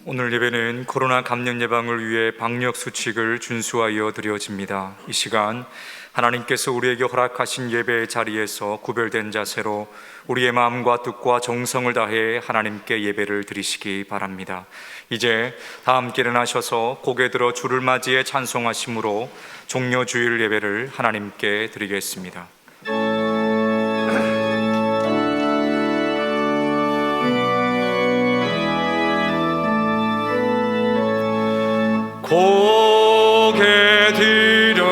오늘 예배는 코로나 감염 예방을 위해 방역 수칙을 준수하여 드려집니다. 이 시간 하나님께서 우리에게 허락하신 예배의 자리에서 구별된 자세로 우리의 마음과 뜻과 정성을 다해 하나님께 예배를 드리시기 바랍니다. 이제 다 함께 일어나셔서 고개 들어 주를 맞이해 찬송하심으로 종려 주일 예배를 하나님께 드리겠습니다. 고개 들여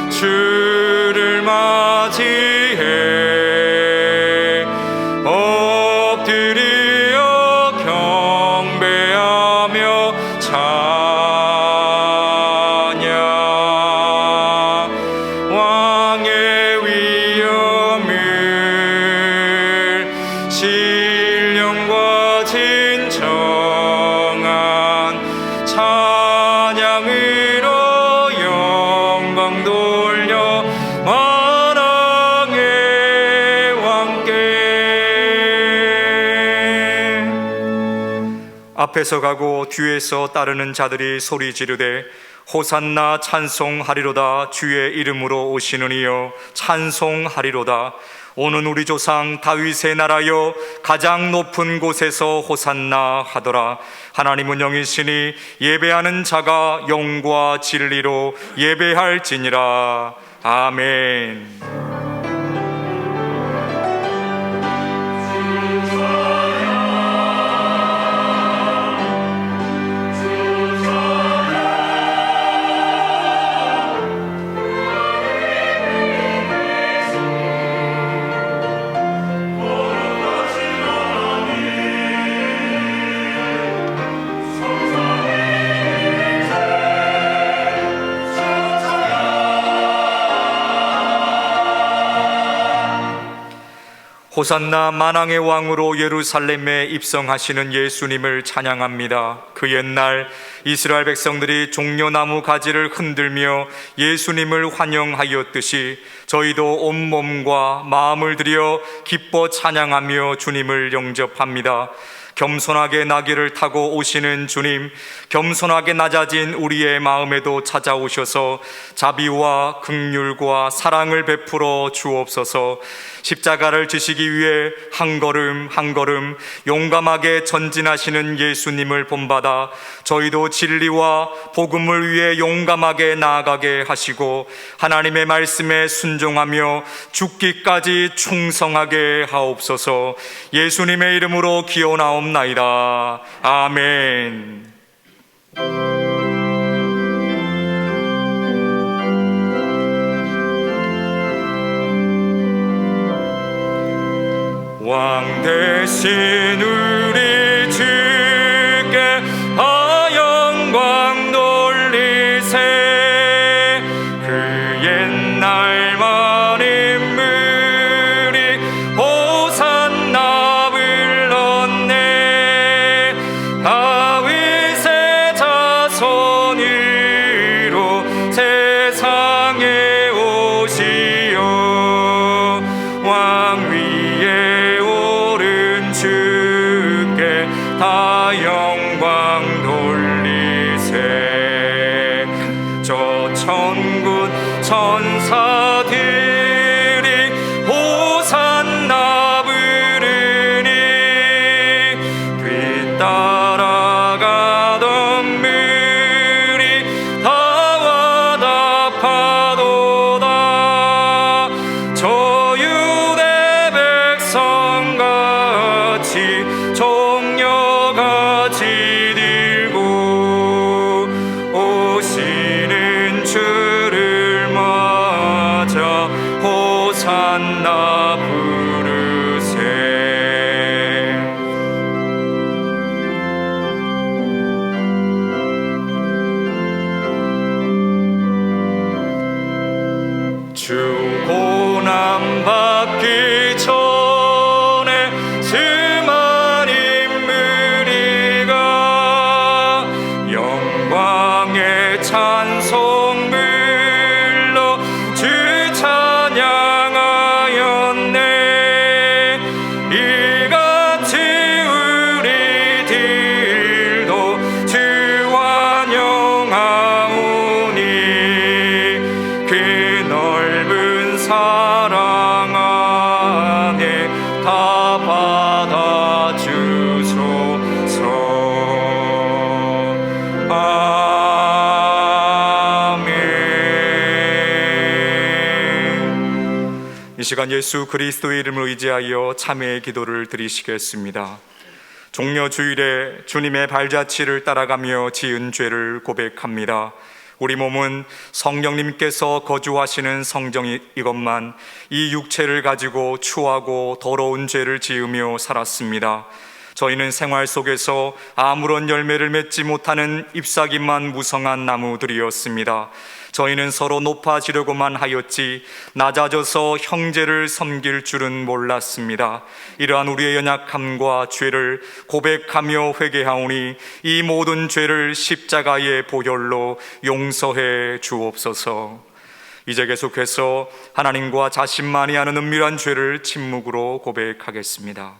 주를 맞이해 엎드려 경배하며 찬양. 왕의 위엄을 신령과 진정한 찬양으로 영광 돌려 만왕의 왕께. 앞에서 가고 뒤에서 따르는 자들이 소리 지르되 호산나 찬송하리로다. 주의 이름으로 오시는 이여 찬송하리로다. 오는 우리 조상 다윗의 나라여 가장 높은 곳에서 호산나 하더라. 하나님은 영이시니 예배하는 자가 영과 진리로 예배할지니라. 아멘. 호산나 만왕의 왕으로 예루살렘에 입성하시는 예수님을 찬양합니다. 그 옛날 이스라엘 백성들이 종려나무 가지를 흔들며 예수님을 환영하였듯이 저희도 온 몸과 마음을 들여 기뻐 찬양하며 주님을 영접합니다. 겸손하게 나귀를 타고 오시는 주님, 겸손하게 낮아진 우리의 마음에도 찾아오셔서 자비와 긍휼과 사랑을 베풀어 주옵소서. 십자가를 지시기 위해 한 걸음 한 걸음 용감하게 전진하시는 예수님을 본받아 저희도 진리와 복음을 위해 용감하게 나아가게 하시고 하나님의 말씀에 순종하며 죽기까지 충성하게 하옵소서. 예수님의 이름으로 기원하옵나이다. 아멘. 왕 대신 우리 주께 다 영광 돌리세. 그 옛날 만인물이 호산나 불렀네. 다윗의 자손으로 세상에 오시어 왕 위에 주께 다 영광 돌리세. 저 천군 천사들이 호산나 부르니 뒤따라가던 물이 다와 답하도다. 저 유대 백성같이 종려같이 들고 오시는 주를 맞이해 시간 예수 그리스도의 이름을 의지하여 참회의 기도를 드리시겠습니다. 종려주일에 주님의 발자취를 따라가며 지은 죄를 고백합니다. 우리 몸은 성령님께서 거주하시는 성전이것만 이 육체를 가지고 추하고 더러운 죄를 지으며 살았습니다. 저희는 생활 속에서 아무런 열매를 맺지 못하는 잎사귀만 무성한 나무들이었습니다. 저희는 서로 높아지려고만 하였지 낮아져서 형제를 섬길 줄은 몰랐습니다. 이러한 우리의 연약함과 죄를 고백하며 회개하오니 이 모든 죄를 십자가의 보혈로 용서해 주옵소서. 이제 계속해서 하나님과 자신만이 아는 은밀한 죄를 침묵으로 고백하겠습니다.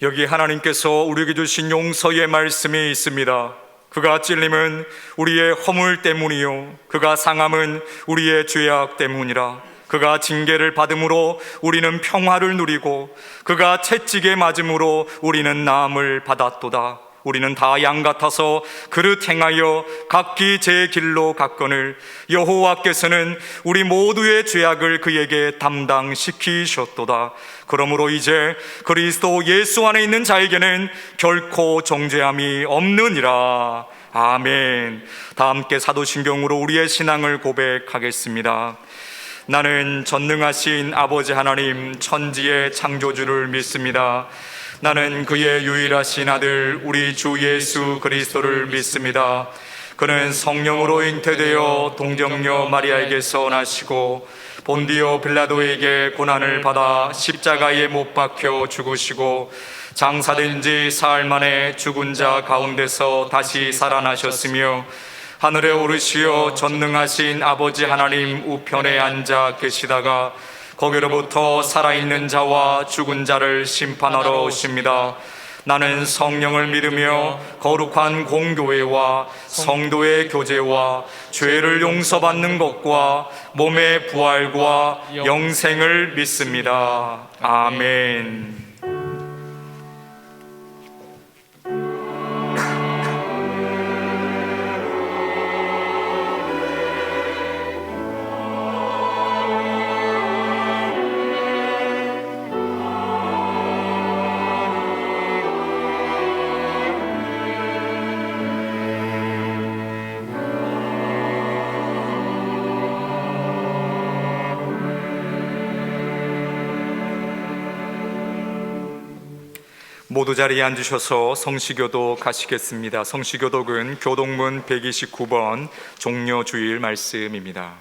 여기 하나님께서 우리에게 주신 용서의 말씀이 있습니다. 그가 찔림은 우리의 허물 때문이요 그가 상함은 우리의 죄악 때문이라. 그가 징계를 받음으로 우리는 평화를 누리고 그가 채찍에 맞음으로 우리는 나음을 받았도다. 우리는 다 양 같아서 그릇 행하여 각기 제 길로 갔거늘 여호와께서는 우리 모두의 죄악을 그에게 담당시키셨도다. 그러므로 이제 그리스도 예수 안에 있는 자에게는 결코 정죄함이 없느니라. 아멘. 다 함께 사도신경으로 우리의 신앙을 고백하겠습니다. 나는 전능하신 아버지 하나님 천지의 창조주를 믿습니다. 나는 그의 유일하신 아들 우리 주 예수 그리스도를 믿습니다. 그는 성령으로 잉태되어 동정녀 마리아에게서 나시고 본디오 빌라도에게 고난을 받아 십자가에 못 박혀 죽으시고 장사된 지 사흘 만에 죽은 자 가운데서 다시 살아나셨으며 하늘에 오르시어 전능하신 아버지 하나님 우편에 앉아 계시다가 거기로부터 살아있는 자와 죽은 자를 심판하러 오십니다. 나는 성령을 믿으며 거룩한 공교회와 성도의 교제와 죄를 용서받는 것과 몸의 부활과 영생을 믿습니다. 아멘. 모두 자리에 앉으셔서 성시교독 하시겠습니다. 성시교독은 교독문 129번 종려주일 말씀입니다.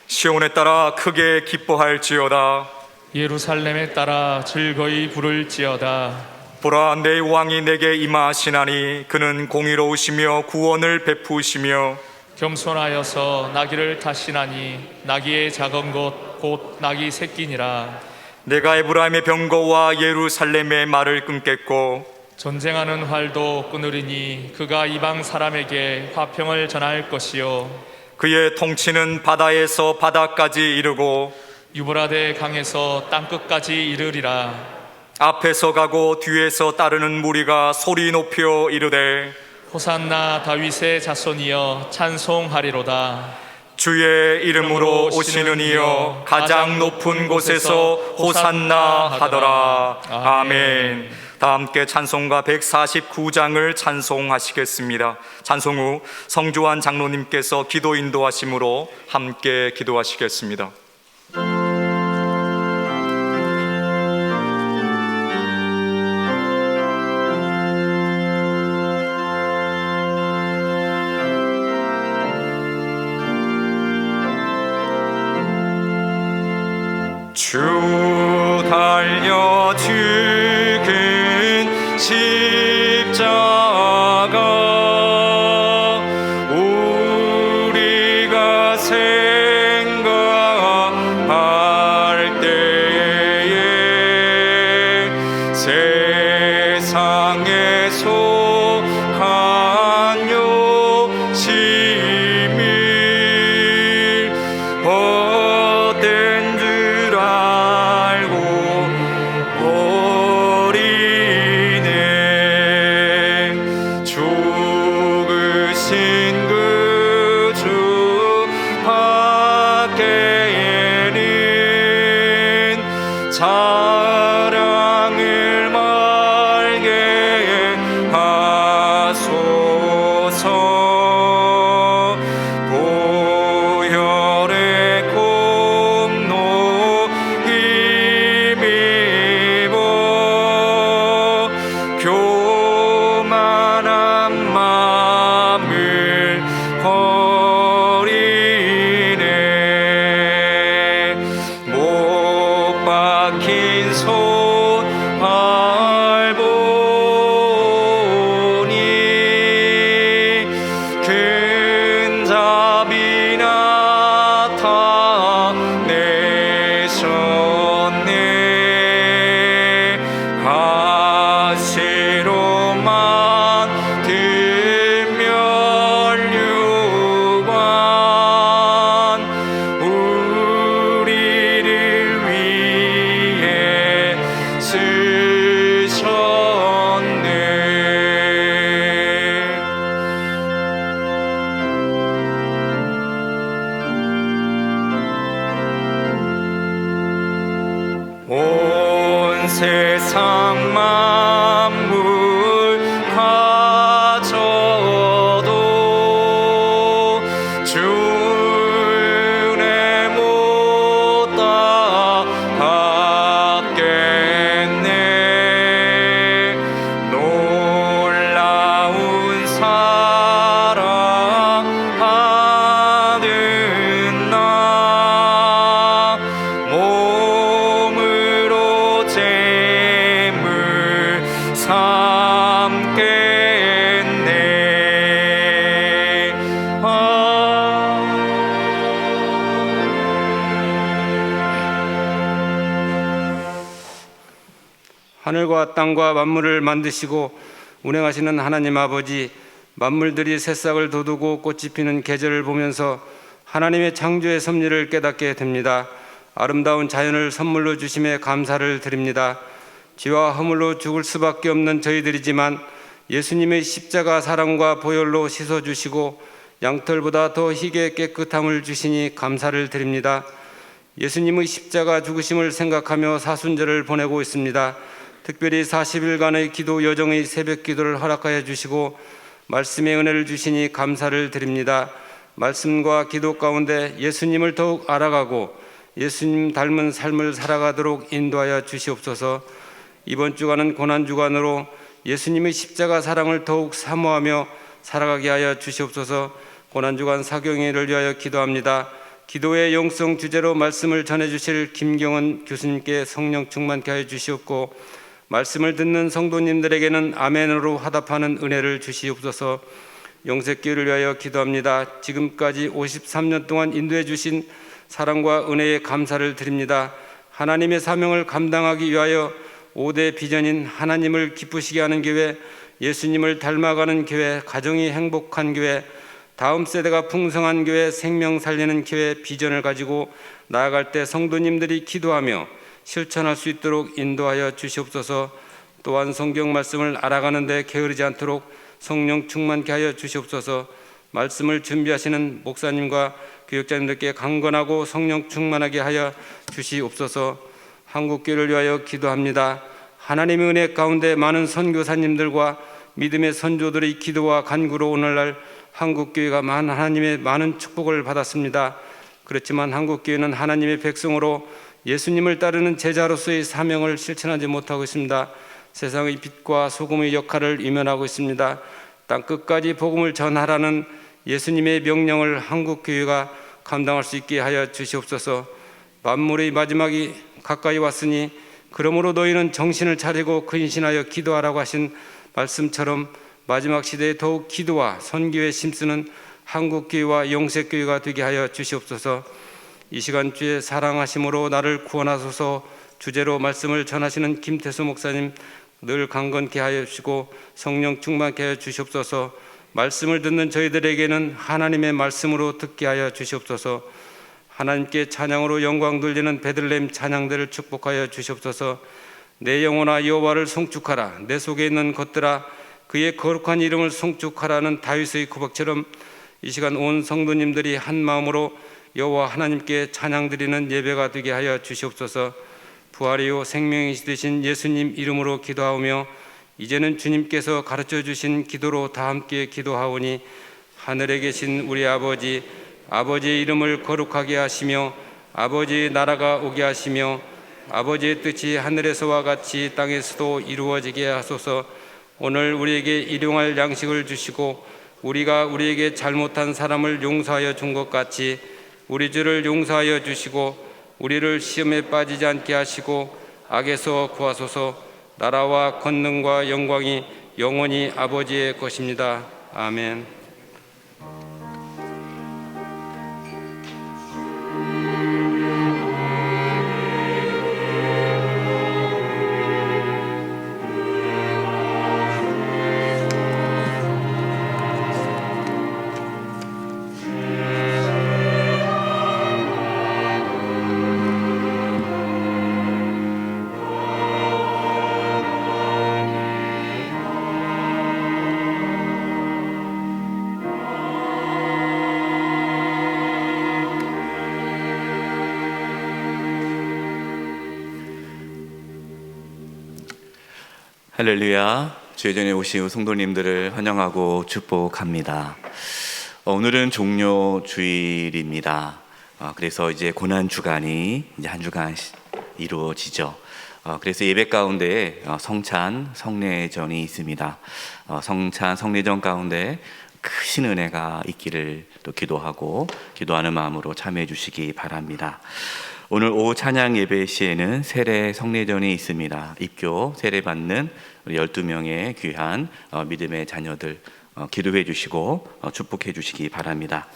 시온에 따라 크게 기뻐할지어다. 예루살렘에 따라 즐거이 부를지어다. 보라, 내 왕이 내게 임하시나니 그는 공의로우시며 구원을 베푸시며 겸손하여서 나귀를 타시나니 나귀의 작은 것 곧 나귀 새끼니라. 내가 에브라임의 병거와 예루살렘의 말을 끊겠고 전쟁하는 활도 끊으리니 그가 이방 사람에게 화평을 전할 것이요 그의 통치는 바다에서 바다까지 이르고 유브라데 강에서 땅끝까지 이르리라. 앞에서 가고 뒤에서 따르는 무리가 소리 높여 이르되 호산나 다윗의 자손이여 찬송하리로다. 주의 이름으로 오시는 이여 가장 높은 곳에서 호산나 하더라. 아멘. 다 함께 찬송가 149장을 찬송하시겠습니다. 찬송 후 성주환 장로님께서 기도 인도하심으로 함께 기도하시겠습니다. 주 달려 죽은 십자가 생각할 때에 세상에 속한 욕심이 헛된 줄 알고 버리네. 죽으신 그 주 밖에는 자랑을 말게 하소서. 보혈의 공로 힘입어 교만한 마음을 버리네. 못 박힌 손 밟으니 큰 자비 나타내셨네. 가시로 만든 면류관 우리를 위해 쓰셨네. 온 세상 만물 가져도 주의 못 따갑겠네. 놀라운 사랑 받은 나 몸으로 재물 삼겠네. 하늘과 땅과 만물을 만드시고 운행하시는 하나님 아버지, 만물들이 새싹을 돋우고 꽃이 피는 계절을 보면서 하나님의 창조의 섭리를 깨닫게 됩니다. 아름다운 자연을 선물로 주심에 감사를 드립니다. 죄와 허물로 죽을 수밖에 없는 저희들이지만 예수님의 십자가 사랑과 보혈로 씻어주시고 양털보다 더 희게 깨끗함을 주시니 감사를 드립니다. 예수님의 십자가 죽으심을 생각하며 사순절을 보내고 있습니다. 특별히 40일간의 기도 여정의 새벽 기도를 허락하여 주시고 말씀의 은혜를 주시니 감사를 드립니다. 말씀과 기도 가운데 예수님을 더욱 알아가고 예수님 닮은 삶을 살아가도록 인도하여 주시옵소서. 이번 주간은 고난주간으로 예수님의 십자가 사랑을 더욱 사모하며 살아가게 하여 주시옵소서. 고난주간 사경회를 위하여 기도합니다. 기도의 영성 주제로 말씀을 전해주실 김경은 교수님께 성령 충만케 하여 주시옵고 말씀을 듣는 성도님들에게는 아멘으로 화답하는 은혜를 주시옵소서. 영세교회를 위하여 기도합니다. 지금까지 53년 동안 인도해 주신 사랑과 은혜에 감사를 드립니다. 하나님의 사명을 감당하기 위하여 5대 비전인 하나님을 기쁘시게 하는 교회, 예수님을 닮아가는 교회, 가정이 행복한 교회, 다음 세대가 풍성한 교회, 생명 살리는 교회 비전을 가지고 나아갈 때 성도님들이 기도하며 실천할 수 있도록 인도하여 주시옵소서. 또한 성경 말씀을 알아가는 데 게으르지 않도록 성령 충만케 하여 주시옵소서. 말씀을 준비하시는 목사님과 교육자님들께 강건하고 성령 충만하게 하여 주시옵소서. 한국교회를 위하여 기도합니다. 하나님의 은혜 가운데 많은 선교사님들과 믿음의 선조들의 기도와 간구로 오늘날 한국교회가 하나님의 많은 축복을 받았습니다. 그렇지만 한국교회는 하나님의 백성으로 예수님을 따르는 제자로서의 사명을 실천하지 못하고 있습니다. 세상의 빛과 소금의 역할을 이면하고 있습니다. 땅 끝까지 복음을 전하라는 예수님의 명령을 한국교회가 감당할 수 있게 하여 주시옵소서. 만물의 마지막이 가까이 왔으니 그러므로 너희는 정신을 차리고 근신하여 기도하라고 하신 말씀처럼 마지막 시대에 더욱 기도와 선교에 힘쓰는 한국교회와 영색교회가 되게 하여 주시옵소서. 이 시간 주의 사랑하심으로 나를 구원하소서 주제로 말씀을 전하시는 김태수 목사님 늘 강건케 하여 주시고 성령 충만케 하여 주시옵소서. 말씀을 듣는 저희들에게는 하나님의 말씀으로 듣게 하여 주시옵소서. 하나님께 찬양으로 영광 돌리는 베들레헴 찬양대를 축복하여 주시옵소서. 내 영혼아 여호와를 송축하라. 내 속에 있는 것들아 그의 거룩한 이름을 송축하라는 다윗의 구박처럼 이 시간 온 성도님들이 한 마음으로 여호와 하나님께 찬양드리는 예배가 되게 하여 주시옵소서. 부활이요 생명이시되신 예수님 이름으로 기도하오며 이제는 주님께서 가르쳐 주신 기도로 다 함께 기도하오니 하늘에 계신 우리 아버지, 아버지의 이름을 거룩하게 하시며 아버지의 나라가 오게 하시며 아버지의 뜻이 하늘에서와 같이 땅에서도 이루어지게 하소서. 오늘 우리에게 일용할 양식을 주시고 우리가 우리에게 잘못한 사람을 용서하여 준 것 같이 우리 죄를 용서하여 주시고 우리를 시험에 빠지지 않게 하시고 악에서 구하소서. 나라와 권능과 영광이 영원히 아버지의 것입니다. 아멘. 할렐루야. 주의전에 오신 성도님들을 환영하고 축복합니다. 오늘은 종료 주일입니다. 그래서 이제 고난 주간이 이제 한 주간 이루어지죠. 그래서 예배 가운데 성찬 성례전이 있습니다. 성찬 성례전 가운데 크신 은혜가 있기를 또 기도하고 기도하는 마음으로 참여해 주시기 바랍니다. 오늘 오후 찬양 예배 시에는 세례 성례전이 있습니다. 입교 세례 받는 우리 12명의 귀한 믿음의 자녀들 기도해 주시고 축복해 주시기 바랍니다.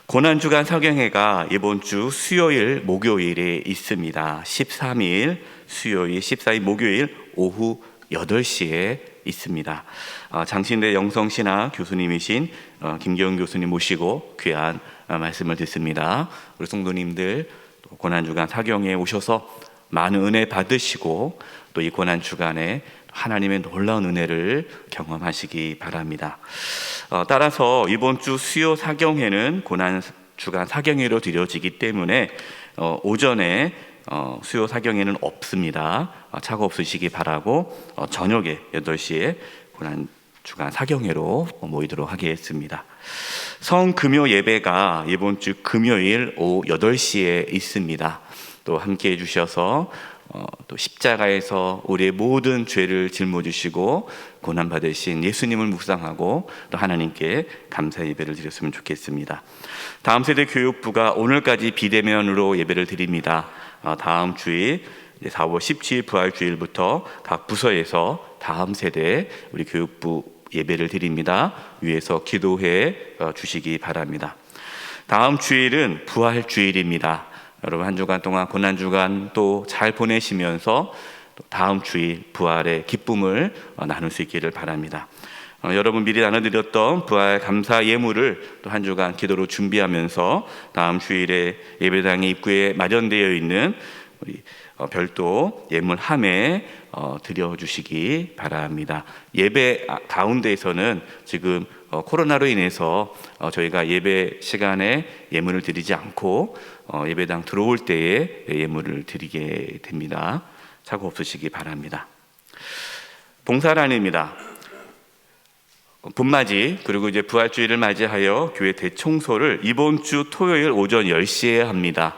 고난주간 설경회가 이번 주 수요일 목요일에 있습니다. 13일 수요일 14일 목요일 오후 8시에 있습니다. 장신대 영성신학 교수님이신 김경훈 교수님 모시고 귀한 말씀을 듣습니다. 우리 성도님들 고난주간 사경에 오셔서 많은 은혜 받으시고 또 이 고난주간에 하나님의 놀라운 은혜를 경험하시기 바랍니다. 따라서 이번 주 수요 사경회는 고난주간 사경회로 드려지기 때문에 오전에 수요 사경회는 없습니다. 차가 없으시기 바라고 저녁에 8시에 고난주간 사경회로 모이도록 하겠습니다. 성금요 예배가 이번 주 금요일 오후 8시에 있습니다. 또 함께 해주셔서 또 십자가에서 우리의 모든 죄를 짊어지시고 고난받으신 예수님을 묵상하고 또 하나님께 감사 예배를 드렸으면 좋겠습니다. 다음 세대 교육부가 오늘까지 비대면으로 예배를 드립니다. 다음 주일 4월 17일 부활주일부터 각 부서에서 다음 세대 우리 교육부 예배를 드립니다. 위에서 기도해 주시기 바랍니다. 다음 주일은 부활주일입니다. 여러분 한 주간 동안 고난주간 또 잘 보내시면서 또 다음 주일 부활의 기쁨을 나눌 수 있기를 바랍니다. 여러분 미리 나눠드렸던 부활 감사 예물을 또 한 주간 기도로 준비하면서 다음 주일에 예배당의 입구에 마련되어 있는 우리 별도 예물 함에 드려주시기 바랍니다. 예배 가운데에서는 지금 코로나로 인해서 저희가 예배 시간에 예물을 드리지 않고 예배당 들어올 때에 예물을 드리게 됩니다. 사고 없으시기 바랍니다. 봉사란입니다. 봄맞이 그리고 이제 부활주일을 맞이하여 교회 대청소를 이번 주 토요일 오전 10시에 합니다.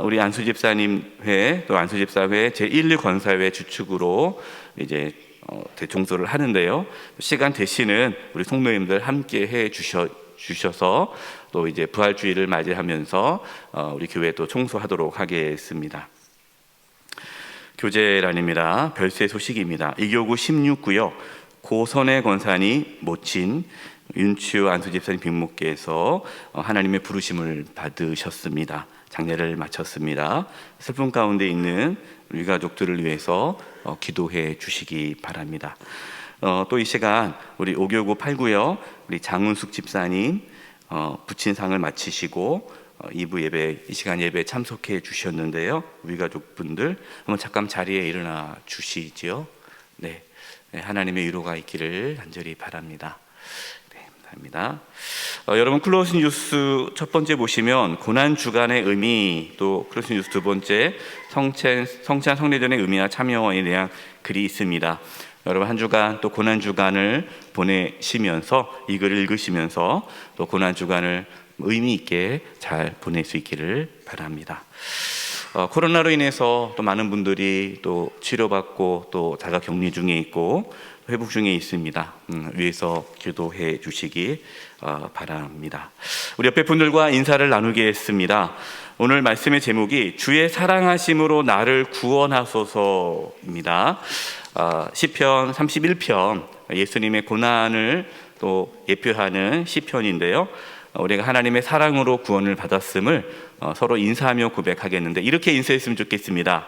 우리 안수집사님 회 또 안수집사회 제1, 2권사회 주축으로 이제 대청소를 하는데요. 시간 되시는 우리 성도님들 함께 해 주셔서 또 이제 부활주일을 맞이하면서 우리 교회 또 청소하도록 하겠습니다. 교제란입니다. 별세 소식입니다. 이교구 16구역 고선의 권사님 모친 윤치우 안수 집사님 빅목께서 하나님의 부르심을 받으셨습니다. 장례를 마쳤습니다. 슬픔 가운데 있는 우리 가족들을 위해서 기도해 주시기 바랍니다. 또 이 시간 우리 5교구 8구역 우리 장은숙 집사님 부친상을 마치시고 2부 예배, 이 시간 예배에 참석해 주셨는데요. 우리 가족분들 한번 잠깐 자리에 일어나 주시지요. 네, 하나님의 위로가 있기를 간절히 바랍니다. 네, 감사합니다. 여러분 클로스 뉴스 첫 번째 보시면 고난 주간의 의미, 또 클로스 뉴스 두 번째 성찬 성례전의 의미와 참여에 대한 글이 있습니다. 여러분 한 주간 또 고난 주간을 보내시면서 이 글을 읽으시면서 또 고난 주간을 의미 있게 잘 보낼 수 있기를 바랍니다. 코로나로 인해서 또 많은 분들이 또 치료받고 또 자가 격리 중에 있고 회복 중에 있습니다. 위해서 기도해 주시기 바랍니다. 우리 옆에 분들과 인사를 나누겠습니다. 오늘 말씀의 제목이 주의 사랑하심으로 나를 구원하소서입니다. 시편 31편 예수님의 고난을 또 예표하는 시편인데요. 우리가 하나님의 사랑으로 구원을 받았음을 서로 인사하며 고백하겠는데 이렇게 인사했으면 좋겠습니다.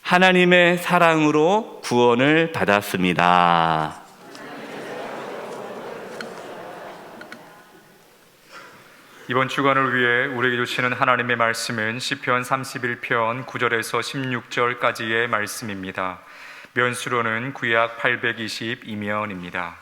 하나님의 사랑으로 구원을 받았습니다. 이번 주간을 위해 우리에게 주시는 하나님의 말씀은 시편 31편 9절에서 16절까지의 말씀입니다. 면수로는 구약 822면입니다.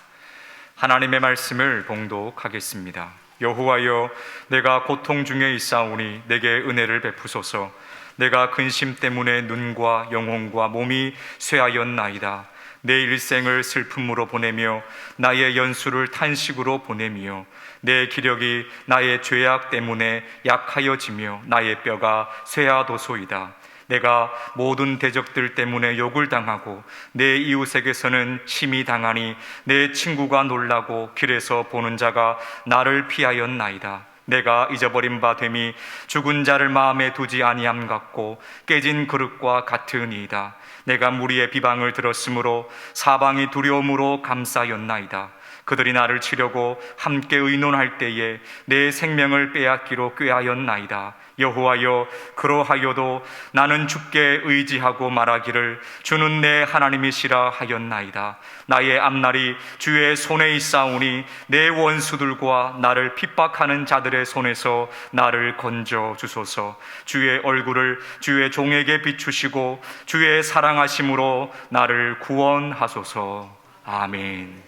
하나님의 말씀을 봉독하겠습니다. 여호와여, 내가 고통 중에 있사오니 내게 은혜를 베푸소서. 내가 근심 때문에 눈과 영혼과 몸이 쇠하였나이다. 내 일생을 슬픔으로 보내며 나의 연수를 탄식으로 보내며 내 기력이 나의 죄악 때문에 약하여지며 나의 뼈가 쇠하도소이다. 내가 모든 대적들 때문에 욕을 당하고 내 이웃에게서는 침이 당하니 내 친구가 놀라고 길에서 보는 자가 나를 피하였나이다. 내가 잊어버린 바 됨이 죽은 자를 마음에 두지 아니함 같고 깨진 그릇과 같으니이다. 내가 무리의 비방을 들었으므로 사방이 두려움으로 감싸였나이다. 그들이 나를 치려고 함께 의논할 때에 내 생명을 빼앗기로 꾀하였나이다. 여호와여, 그러하여도 나는 주께 의지하고 말하기를 주는 내 하나님이시라 하였나이다. 나의 앞날이 주의 손에 있사오니 내 원수들과 나를 핍박하는 자들의 손에서 나를 건져 주소서. 주의 얼굴을 주의 종에게 비추시고 주의 사랑하심으로 나를 구원하소서. 아멘.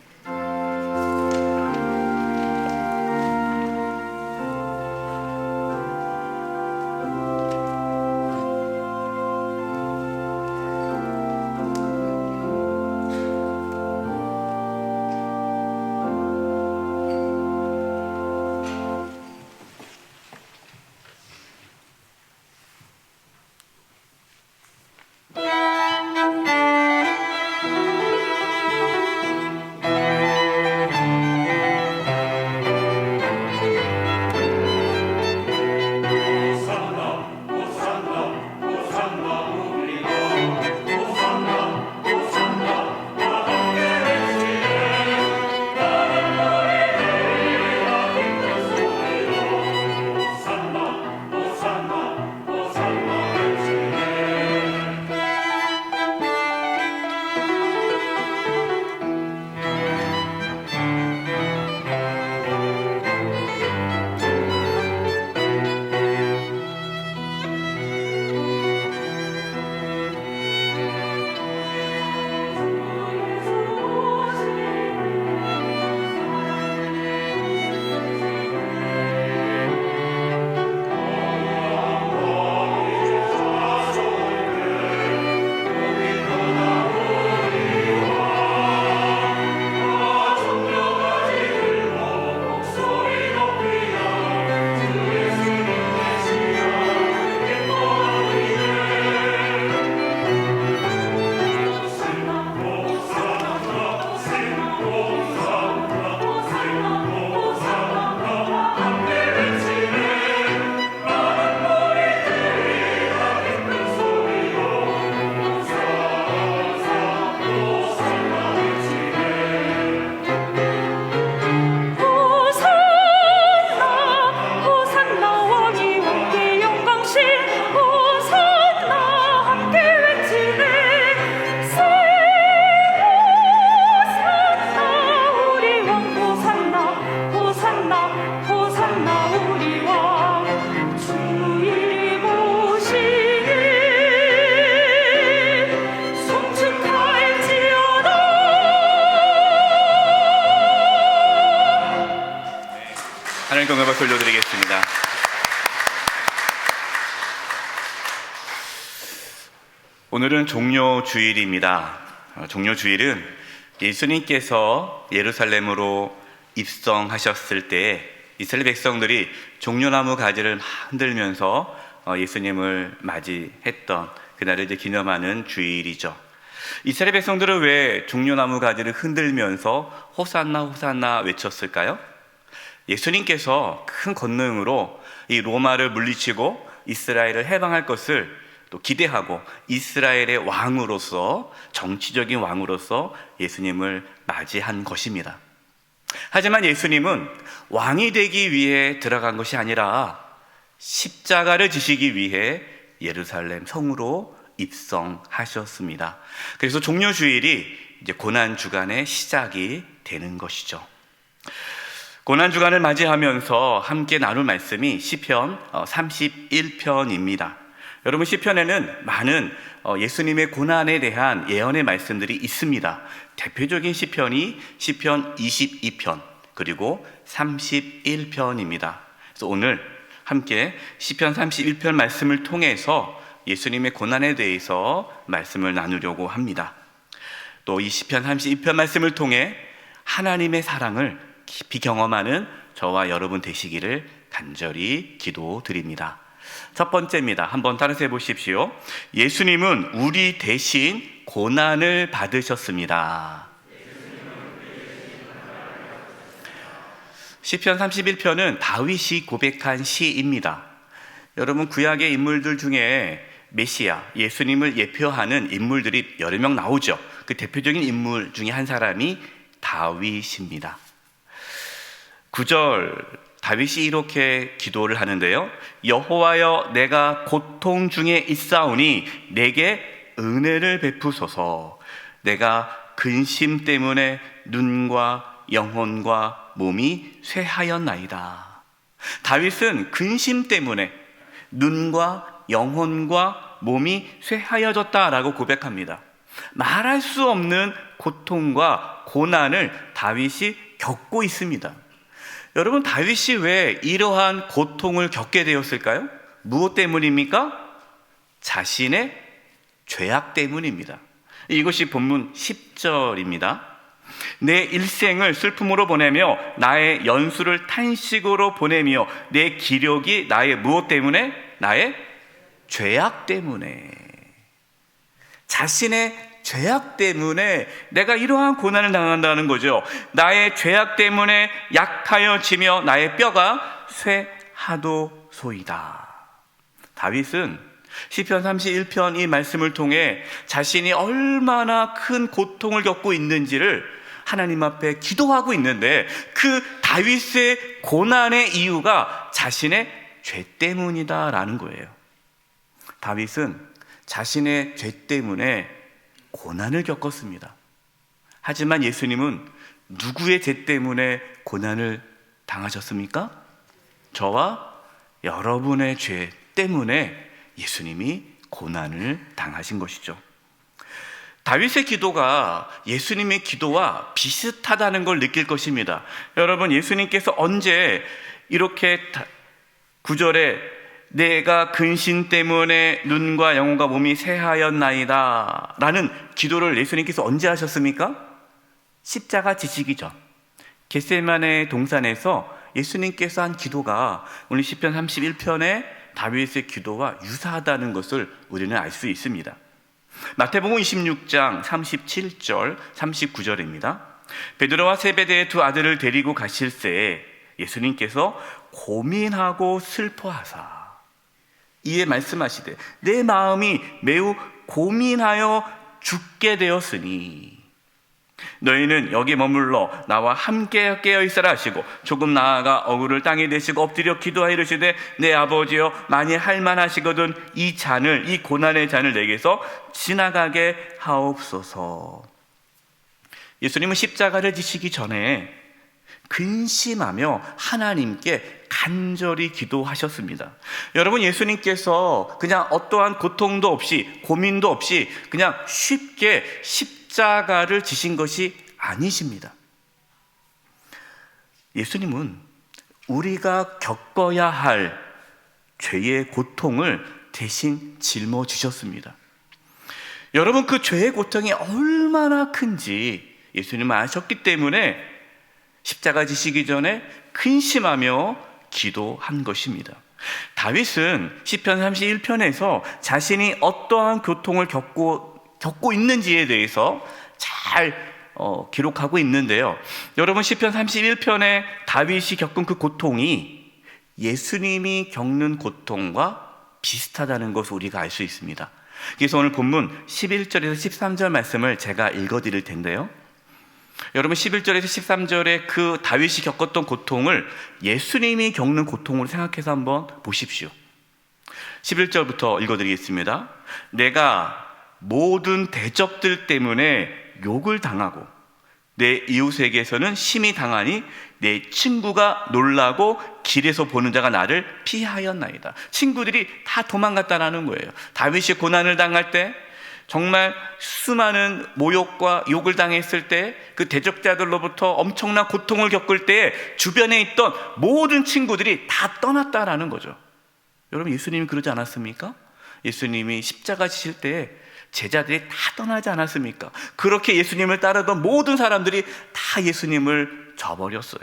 동감박수 올려드리겠습니다. 오늘은 종료주일입니다. 종료주일은 예수님께서 예루살렘으로 입성하셨을 때 이스라엘 백성들이 종려나무 가지를 흔들면서 예수님을 맞이했던 그날을 이제 기념하는 주일이죠. 이스라엘 백성들은 왜 종려나무 가지를 흔들면서 호산나 호산나 외쳤을까요? 예수님께서 큰 권능으로 이 로마를 물리치고 이스라엘을 해방할 것을 또 기대하고 이스라엘의 왕으로서, 정치적인 왕으로서 예수님을 맞이한 것입니다. 하지만 예수님은 왕이 되기 위해 들어간 것이 아니라 십자가를 지시기 위해 예루살렘 성으로 입성하셨습니다. 그래서 종료주일이 이제 고난주간의 시작이 되는 것이죠. 고난주간을 맞이하면서 함께 나눌 말씀이 시편 31편입니다. 여러분, 시편에는 많은 예수님의 고난에 대한 예언의 말씀들이 있습니다. 대표적인 시편이 시편 22편 그리고 31편입니다. 그래서 오늘 함께 시편 31편 말씀을 통해서 예수님의 고난에 대해서 말씀을 나누려고 합니다. 또 이 시편 32편 말씀을 통해 하나님의 사랑을 깊이 경험하는 저와 여러분 되시기를 간절히 기도드립니다. 첫 번째입니다. 한번 따라서 해보십시오. 예수님은 우리 대신 고난을 받으셨습니다. 시편 31편은 다윗이 고백한 시입니다. 여러분, 구약의 인물들 중에 메시아, 예수님을 예표하는 인물들이 여러 명 나오죠. 그 대표적인 인물 중에 한 사람이 다윗입니다. 9절 다윗이 이렇게 기도를 하는데요. 여호와여, 내가 고통 중에 있사오니 내게 은혜를 베푸소서. 내가 근심 때문에 눈과 영혼과 몸이 쇠하였나이다. 다윗은 근심 때문에 눈과 영혼과 몸이 쇠하여졌다라고 고백합니다. 말할 수 없는 고통과 고난을 다윗이 겪고 있습니다. 여러분, 다윗이 왜 이러한 고통을 겪게 되었을까요? 무엇 때문입니까? 자신의 죄악 때문입니다. 이것이 본문 10절입니다. 내 일생을 슬픔으로 보내며 나의 연수를 탄식으로 보내며 내 기력이 나의 무엇 때문에? 나의 죄악 때문에. 자신의 죄악 때문에 내가 이러한 고난을 당한다는 거죠. 나의 죄악 때문에 약하여지며 나의 뼈가 쇠하도소이다. 다윗은 시편 31편 이 말씀을 통해 자신이 얼마나 큰 고통을 겪고 있는지를 하나님 앞에 기도하고 있는데, 그 다윗의 고난의 이유가 자신의 죄 때문이다라는 거예요. 다윗은 자신의 죄 때문에 고난을 겪었습니다. 하지만 예수님은 누구의 죄 때문에 고난을 당하셨습니까? 저와 여러분의 죄 때문에 예수님이 고난을 당하신 것이죠. 다윗의 기도가 예수님의 기도와 비슷하다는 걸 느낄 것입니다. 여러분, 예수님께서 언제 이렇게 9절에 내가 근심 때문에 눈과 영혼과 몸이 쇠하였나이다 라는 기도를 예수님께서 언제 하셨습니까? 십자가 지시기 전 겟세마네 동산에서 예수님께서 한 기도가 오늘 시편 31편의 다윗의 기도와 유사하다는 것을 우리는 알 수 있습니다. 마태복음 26장 37절 39절입니다. 베드로와 세베대의 두 아들을 데리고 가실새 예수님께서 고민하고 슬퍼하사 이에 말씀하시되 내 마음이 매우 고민하여 죽게 되었으니 너희는 여기 머물러 나와 함께 깨어 있으라 하시고 조금 나아가 얼굴을 땅에 대시고 엎드려 기도하여 이르시되 내 아버지여 만일 할만하시거든 이 잔을, 이 고난의 잔을 내게서 지나가게 하옵소서. 예수님은 십자가를 지시기 전에 근심하며 하나님께 간절히 기도하셨습니다. 여러분, 예수님께서 그냥 어떠한 고통도 없이 고민도 없이 그냥 쉽게 십자가를 지신 것이 아니십니다. 예수님은 우리가 겪어야 할 죄의 고통을 대신 짊어지셨습니다. 여러분, 그 죄의 고통이 얼마나 큰지 예수님은 아셨기 때문에 십자가 지시기 전에 근심하며 기도한 것입니다. 다윗은 시편 31편에서 자신이 어떠한 고통을 겪고 있는지에 대해서 잘 기록하고 있는데요. 여러분, 시편 31편에 다윗이 겪은 그 고통이 예수님이 겪는 고통과 비슷하다는 것을 우리가 알 수 있습니다. 그래서 오늘 본문 11절에서 13절 말씀을 제가 읽어드릴 텐데요. 여러분, 11절에서 13절에 그 다윗이 겪었던 고통을 예수님이 겪는 고통으로 생각해서 한번 보십시오. 11절부터 읽어드리겠습니다. 내가 모든 대적들 때문에 욕을 당하고 내 이웃에게서는 심히 당하니 내 친구가 놀라고 길에서 보는 자가 나를 피하였나이다. 친구들이 다 도망갔다라는 거예요. 다윗이 고난을 당할 때, 정말 수많은 모욕과 욕을 당했을 때, 그 대적자들로부터 엄청난 고통을 겪을 때 주변에 있던 모든 친구들이 다 떠났다라는 거죠. 여러분, 예수님이 그러지 않았습니까? 예수님이 십자가 지실 때 제자들이 다 떠나지 않았습니까? 그렇게 예수님을 따르던 모든 사람들이 다 예수님을 저버렸어요.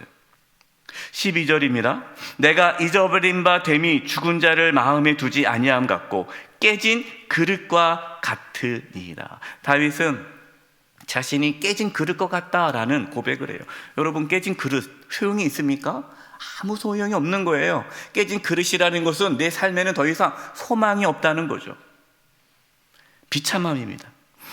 12절입니다. 내가 잊어버린 바 됨이 죽은 자를 마음에 두지 아니함 같고 깨진 그릇과 같으니이다. 다윗은 자신이 깨진 그릇과 같다라는 고백을 해요. 여러분, 깨진 그릇 소용이 있습니까? 아무 소용이 없는 거예요. 깨진 그릇이라는 것은 내 삶에는 더 이상 소망이 없다는 거죠. 비참함입니다.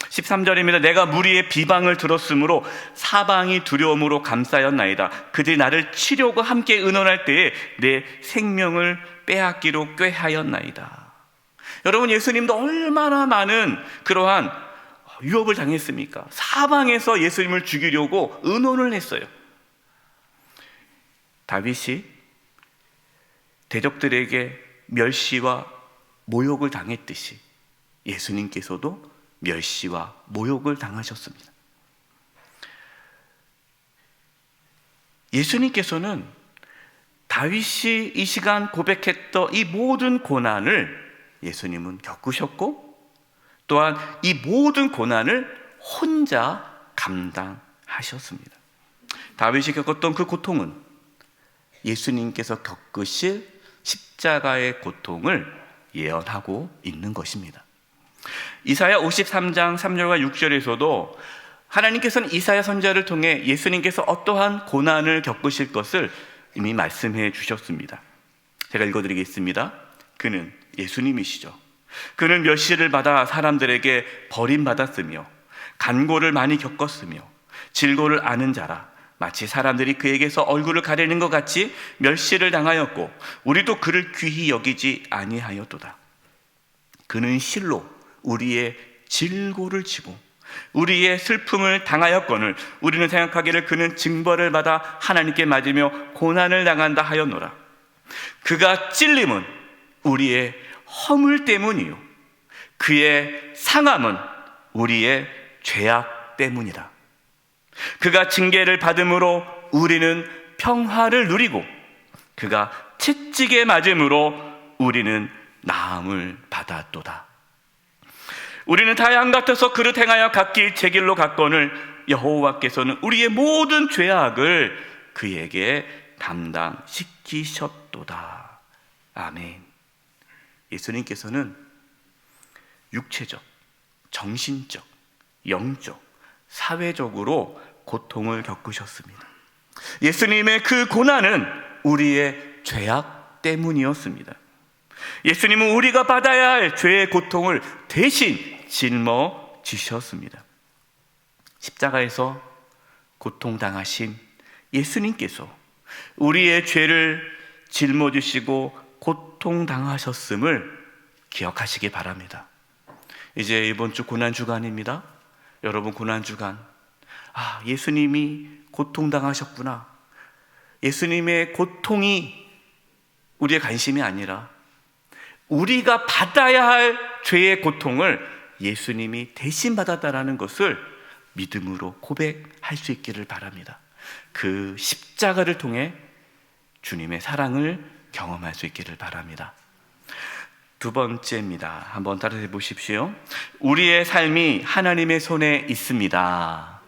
13절입니다. 내가 무리의 비방을 들었으므로 사방이 두려움으로 감싸였나이다. 그들이 나를 치려고 함께 의논할 때에 내 생명을 빼앗기로 꾀하였나이다. 여러분, 예수님도 얼마나 많은 그러한 유혹을 당했습니까? 사방에서 예수님을 죽이려고 의논을 했어요. 다윗이 대적들에게 멸시와 모욕을 당했듯이 예수님께서도 멸시와 모욕을 당하셨습니다. 예수님께서는 다윗이 이 시간 고백했던 이 모든 고난을 예수님은 겪으셨고, 또한 이 모든 고난을 혼자 감당하셨습니다. 다윗이 겪었던 그 고통은 예수님께서 겪으실 십자가의 고통을 예언하고 있는 것입니다. 이사야 53장 3절과 6절에서도 하나님께서는 이사야 선지자를 통해 예수님께서 어떠한 고난을 겪으실 것을 이미 말씀해 주셨습니다. 제가 읽어드리겠습니다. 그는 예수님이시죠. 그는 멸시를 받아 사람들에게 버림받았으며 간고를 많이 겪었으며 질고를 아는 자라. 마치 사람들이 그에게서 얼굴을 가리는 것 같이 멸시를 당하였고 우리도 그를 귀히 여기지 아니하였도다. 그는 실로 우리의 질고를 지고 우리의 슬픔을 당하였거늘 우리는 생각하기를 그는 징벌을 받아 하나님께 맞으며 고난을 당한다 하였노라. 그가 찔림은 우리의 허물 때문이요 그의 상함은 우리의 죄악 때문이라. 그가 징계를 받음으로 우리는 평화를 누리고 그가 채찍에 맞음으로 우리는 나음을 받았도다. 우리는 다 양 같아서 그릇 행하여 각기 제 길로 갔거늘 여호와께서는 우리의 모든 죄악을 그에게 담당시키셨도다. 아멘. 예수님께서는 육체적, 정신적, 영적, 사회적으로 고통을 겪으셨습니다. 예수님의 그 고난은 우리의 죄악 때문이었습니다. 예수님은 우리가 받아야 할 죄의 고통을 대신 짊어지셨습니다. 십자가에서 고통당하신 예수님께서 우리의 죄를 짊어지시고 고통당하셨음을 기억하시기 바랍니다. 이제 이번 주 고난주간입니다. 여러분, 고난주간, 예수님이 고통당하셨구나. 예수님의 고통이 우리의 관심이 아니라 우리가 받아야 할 죄의 고통을 예수님이 대신 받았다라는 것을 믿음으로 고백할 수 있기를 바랍니다. 그 십자가를 통해 주님의 사랑을 경험할 수 있기를 바랍니다. 두 번째입니다. 한번 따라해 보십시오. 우리의 삶이 하나님의 손에 있습니다.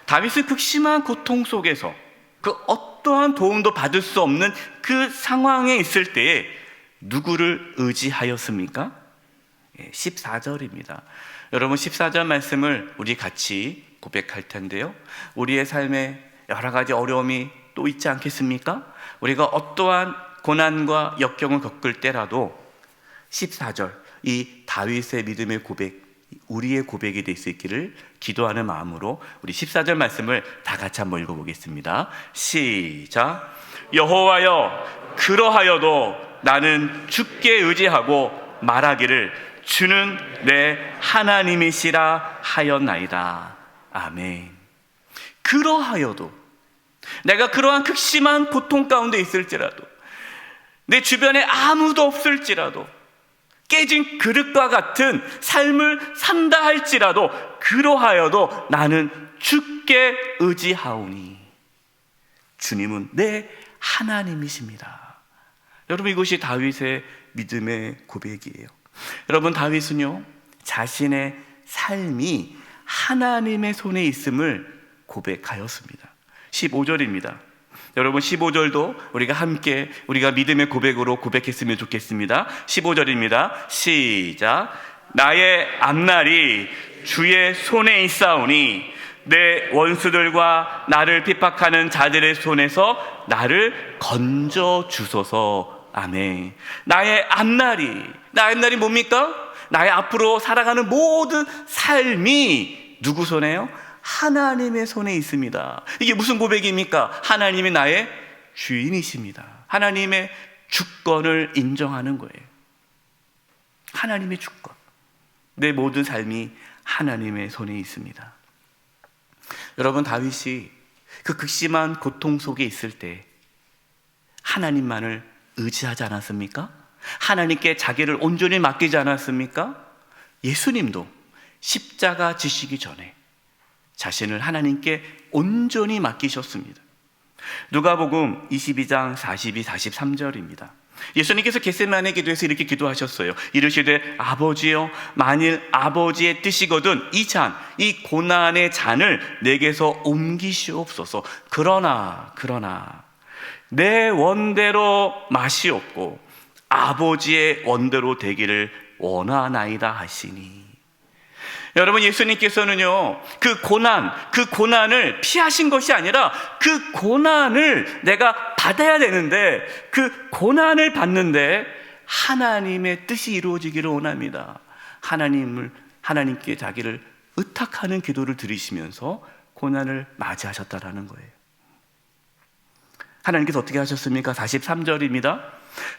다윗은 극심한 고통 속에서 그 어떠한 도움도 받을 수 없는 그 상황에 있을 때에 누구를 의지하였습니까? 14절입니다. 여러분 14절 말씀을 우리 같이 고백할 텐데요. 우리의 삶에 여러 가지 어려움이 또 있지 않겠습니까? 우리가 어떠한 고난과 역경을 겪을 때라도 14절 이 다윗의 믿음의 고백, 우리의 고백이 될 수 있기를 기도하는 마음으로 우리 14절 말씀을 다 같이 한번 읽어보겠습니다. 시작. 여호와여 그러하여도 나는 주께 의지하고 말하기를 주는 내 하나님이시라 하였나이다. 아멘. 그러하여도 내가 그러한 극심한 고통 가운데 있을지라도 내 주변에 아무도 없을지라도 깨진 그릇과 같은 삶을 산다 할지라도 그러하여도 나는 주께 의지하오니 주님은 내 하나님이십니다. 여러분 이것이 다윗의 믿음의 고백이에요. 여러분 다윗은요 자신의 삶이 하나님의 손에 있음을 고백하였습니다. 15절입니다. 여러분 15절도 우리가 함께 우리가 믿음의 고백으로 고백했으면 좋겠습니다. 15절입니다. 시작. 나의 앞날이 주의 손에 있사오니 내 원수들과 나를 핍박하는 자들의 손에서 나를 건져 주소서. 아멘. 나의 앞날이 뭡니까? 나의 앞으로 살아가는 모든 삶이 누구 손에요? 하나님의 손에 있습니다. 이게 무슨 고백입니까? 하나님이 나의 주인이십니다. 하나님의 주권을 인정하는 거예요. 하나님의 주권. 내 모든 삶이 하나님의 손에 있습니다. 여러분 다윗이 그 극심한 고통 속에 있을 때 하나님만을 의지하지 않았습니까? 하나님께 자기를 온전히 맡기지 않았습니까? 예수님도 십자가 지시기 전에 자신을 하나님께 온전히 맡기셨습니다. 누가복음 22장 42, 43절입니다. 예수님께서 겟세마네 기도에서 이렇게 기도하셨어요. 이르시되 아버지여 만일 아버지의 뜻이거든 이 잔, 이 고난의 잔을 내게서 옮기시옵소서. 그러나 내 원대로 마시옵고 아버지의 원대로 되기를 원하나이다 하시니. 여러분 예수님께서는요 그 고난을 피하신 것이 아니라 그 고난을 내가 받아야 되는데 그 고난을 받는데 하나님의 뜻이 이루어지기를 원합니다. 하나님께 자기를 의탁하는 기도를 드리시면서 고난을 맞이하셨다라는 거예요. 하나님께서 어떻게 하셨습니까? 43절입니다.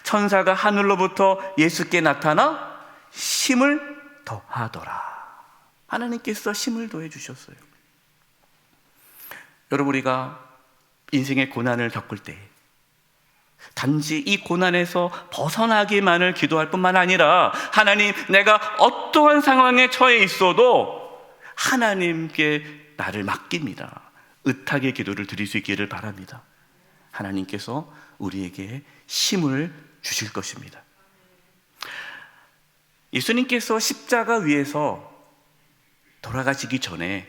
천사가 하늘로부터 예수께 나타나 힘을 더하더라. 하나님께서 힘을 더해 주셨어요. 여러분 우리가 인생의 고난을 겪을 때 단지 이 고난에서 벗어나기만을 기도할 뿐만 아니라 하나님 내가 어떠한 상황에 처해 있어도 하나님께 나를 맡깁니다. 의탁의 기도를 드릴 수 있기를 바랍니다. 하나님께서 우리에게 힘을 주실 것입니다. 예수님께서 십자가 위에서 돌아가시기 전에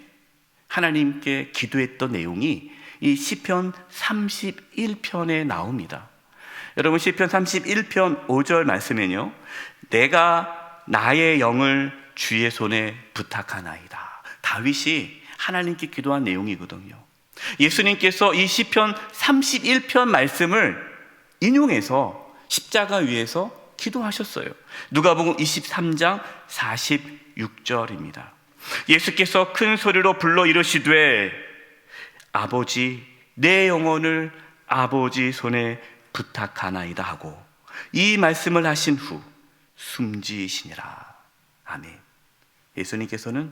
하나님께 기도했던 내용이 이 시편 31편에 나옵니다. 여러분 시편 31편 5절 말씀에는요 내가 나의 영을 주의 손에 부탁하나이다. 다윗이 하나님께 기도한 내용이거든요. 예수님께서 이 시편 31편 말씀을 인용해서 십자가 위에서 기도하셨어요. 누가복음 23장 46절입니다. 예수께서 큰 소리로 불러 이르시되 아버지 내 영혼을 아버지 손에 부탁하나이다 하고 이 말씀을 하신 후 숨지시니라. 아멘. 예수님께서는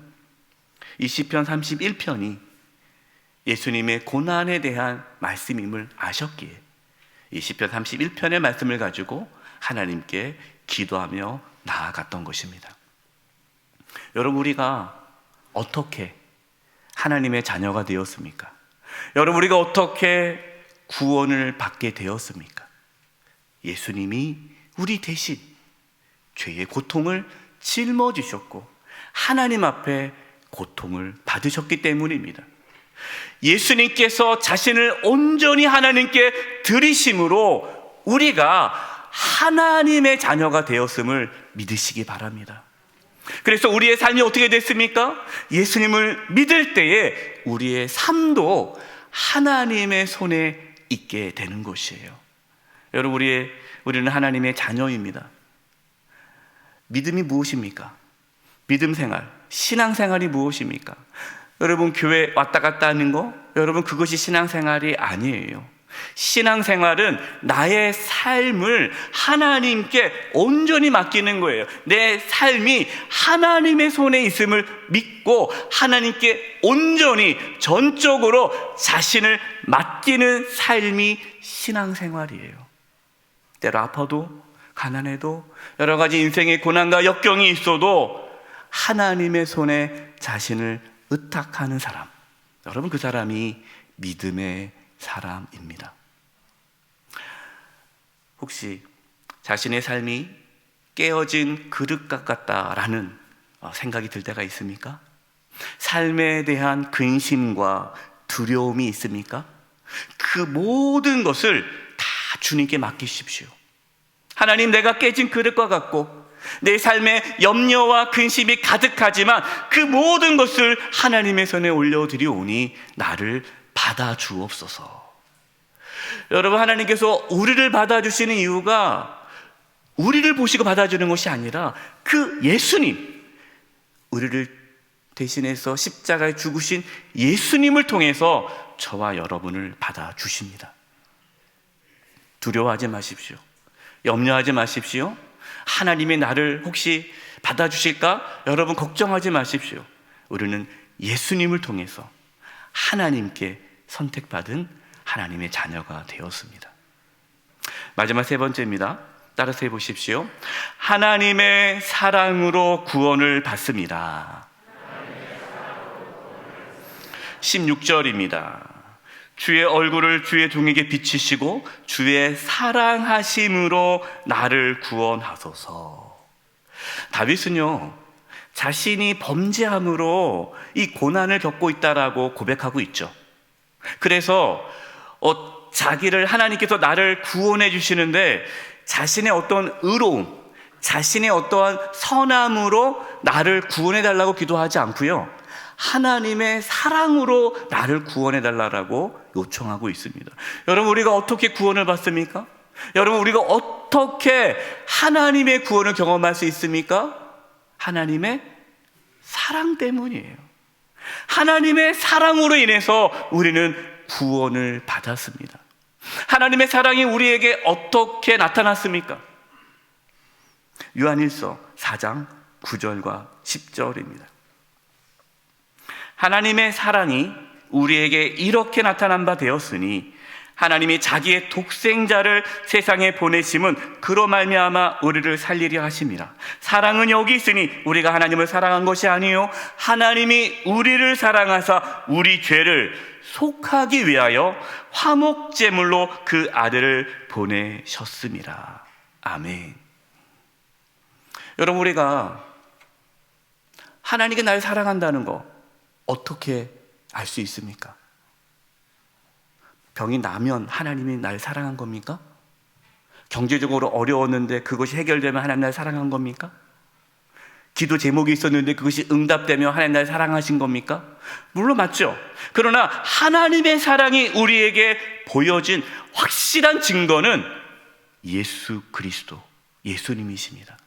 이 시편 31편이 예수님의 고난에 대한 말씀임을 아셨기에 이 시편 31편의 말씀을 가지고 하나님께 기도하며 나아갔던 것입니다. 여러분 우리가 어떻게 하나님의 자녀가 되었습니까? 여러분, 우리가 어떻게 구원을 받게 되었습니까? 예수님이 우리 대신 죄의 고통을 짊어지셨고 하나님 앞에 고통을 받으셨기 때문입니다. 예수님께서 자신을 온전히 하나님께 드리심으로 우리가 하나님의 자녀가 되었음을 믿으시기 바랍니다. 그래서 우리의 삶이 어떻게 됐습니까? 예수님을 믿을 때에 우리의 삶도 하나님의 손에 있게 되는 것이에요. 여러분, 우리는 하나님의 자녀입니다. 믿음이 무엇입니까? 믿음 생활, 신앙 생활이 무엇입니까? 여러분, 교회 왔다 갔다 하는 거, 여러분, 그것이 신앙 생활이 아니에요. 신앙 생활은 나의 삶을 하나님께 온전히 맡기는 거예요. 내 삶이 하나님의 손에 있음을 믿고 하나님께 온전히 전적으로 자신을 맡기는 삶이 신앙 생활이에요. 때로 아파도 가난해도 여러 가지 인생의 고난과 역경이 있어도 하나님의 손에 자신을 의탁하는 사람, 여러분, 그 사람이 믿음의 사람입니다. 혹시 자신의 삶이 깨어진 그릇 같다라는 생각이 들 때가 있습니까? 삶에 대한 근심과 두려움이 있습니까? 그 모든 것을 다 주님께 맡기십시오. 하나님, 내가 깨진 그릇과 같고 내 삶에 염려와 근심이 가득하지만 그 모든 것을 하나님의 손에 올려드리오니 나를 받아주옵소서. 여러분, 하나님께서 우리를 받아주시는 이유가 우리를 보시고 받아주는 것이 아니라 그 예수님, 우리를 대신해서 십자가에 죽으신 예수님을 통해서 저와 여러분을 받아주십니다. 두려워하지 마십시오. 염려하지 마십시오. 하나님이 나를 혹시 받아주실까? 여러분, 걱정하지 마십시오. 우리는 예수님을 통해서 하나님께 선택받은 하나님의 자녀가 되었습니다. 마지막 세 번째입니다. 따라서 해보십시오. 하나님의 사랑으로 구원을 받습니다. 16절입니다. 주의 얼굴을 주의 종에게 비치시고 주의 사랑하심으로 나를 구원하소서. 다윗은요, 자신이 범죄함으로 이 고난을 겪고 있다라고 고백하고 있죠. 그래서 자기를, 하나님께서 나를 구원해 주시는데 자신의 어떤 의로움, 자신의 어떠한 선함으로 나를 구원해 달라고 기도하지 않고요, 하나님의 사랑으로 나를 구원해 달라고 요청하고 있습니다. 여러분, 우리가 어떻게 구원을 받습니까? 여러분, 우리가 어떻게 하나님의 구원을 경험할 수 있습니까? 하나님의 사랑 때문이에요. 하나님의 사랑으로 인해서 우리는 구원을 받았습니다. 하나님의 사랑이 우리에게 어떻게 나타났습니까? 요한일서 4장 9절과 10절입니다. 하나님의 사랑이 우리에게 이렇게 나타난 바 되었으니 하나님이 자기의 독생자를 세상에 보내심은 그로 말미암아 우리를 살리려 하심이라. 사랑은 여기 있으니 우리가 하나님을 사랑한 것이 아니요 하나님이 우리를 사랑하사 우리 죄를 속하기 위하여 화목제물로 그 아들을 보내셨음이라. 아멘. 여러분, 우리가 하나님이 날 사랑한다는 거 어떻게 알 수 있습니까? 병이 나면 하나님이 날 사랑한 겁니까? 경제적으로 어려웠는데 그것이 해결되면 하나님 날 사랑한 겁니까? 기도 제목이 있었는데 그것이 응답되면 하나님 날 사랑하신 겁니까? 물론 맞죠. 그러나 하나님의 사랑이 우리에게 보여진 확실한 증거는 예수 그리스도, 예수님이십니다.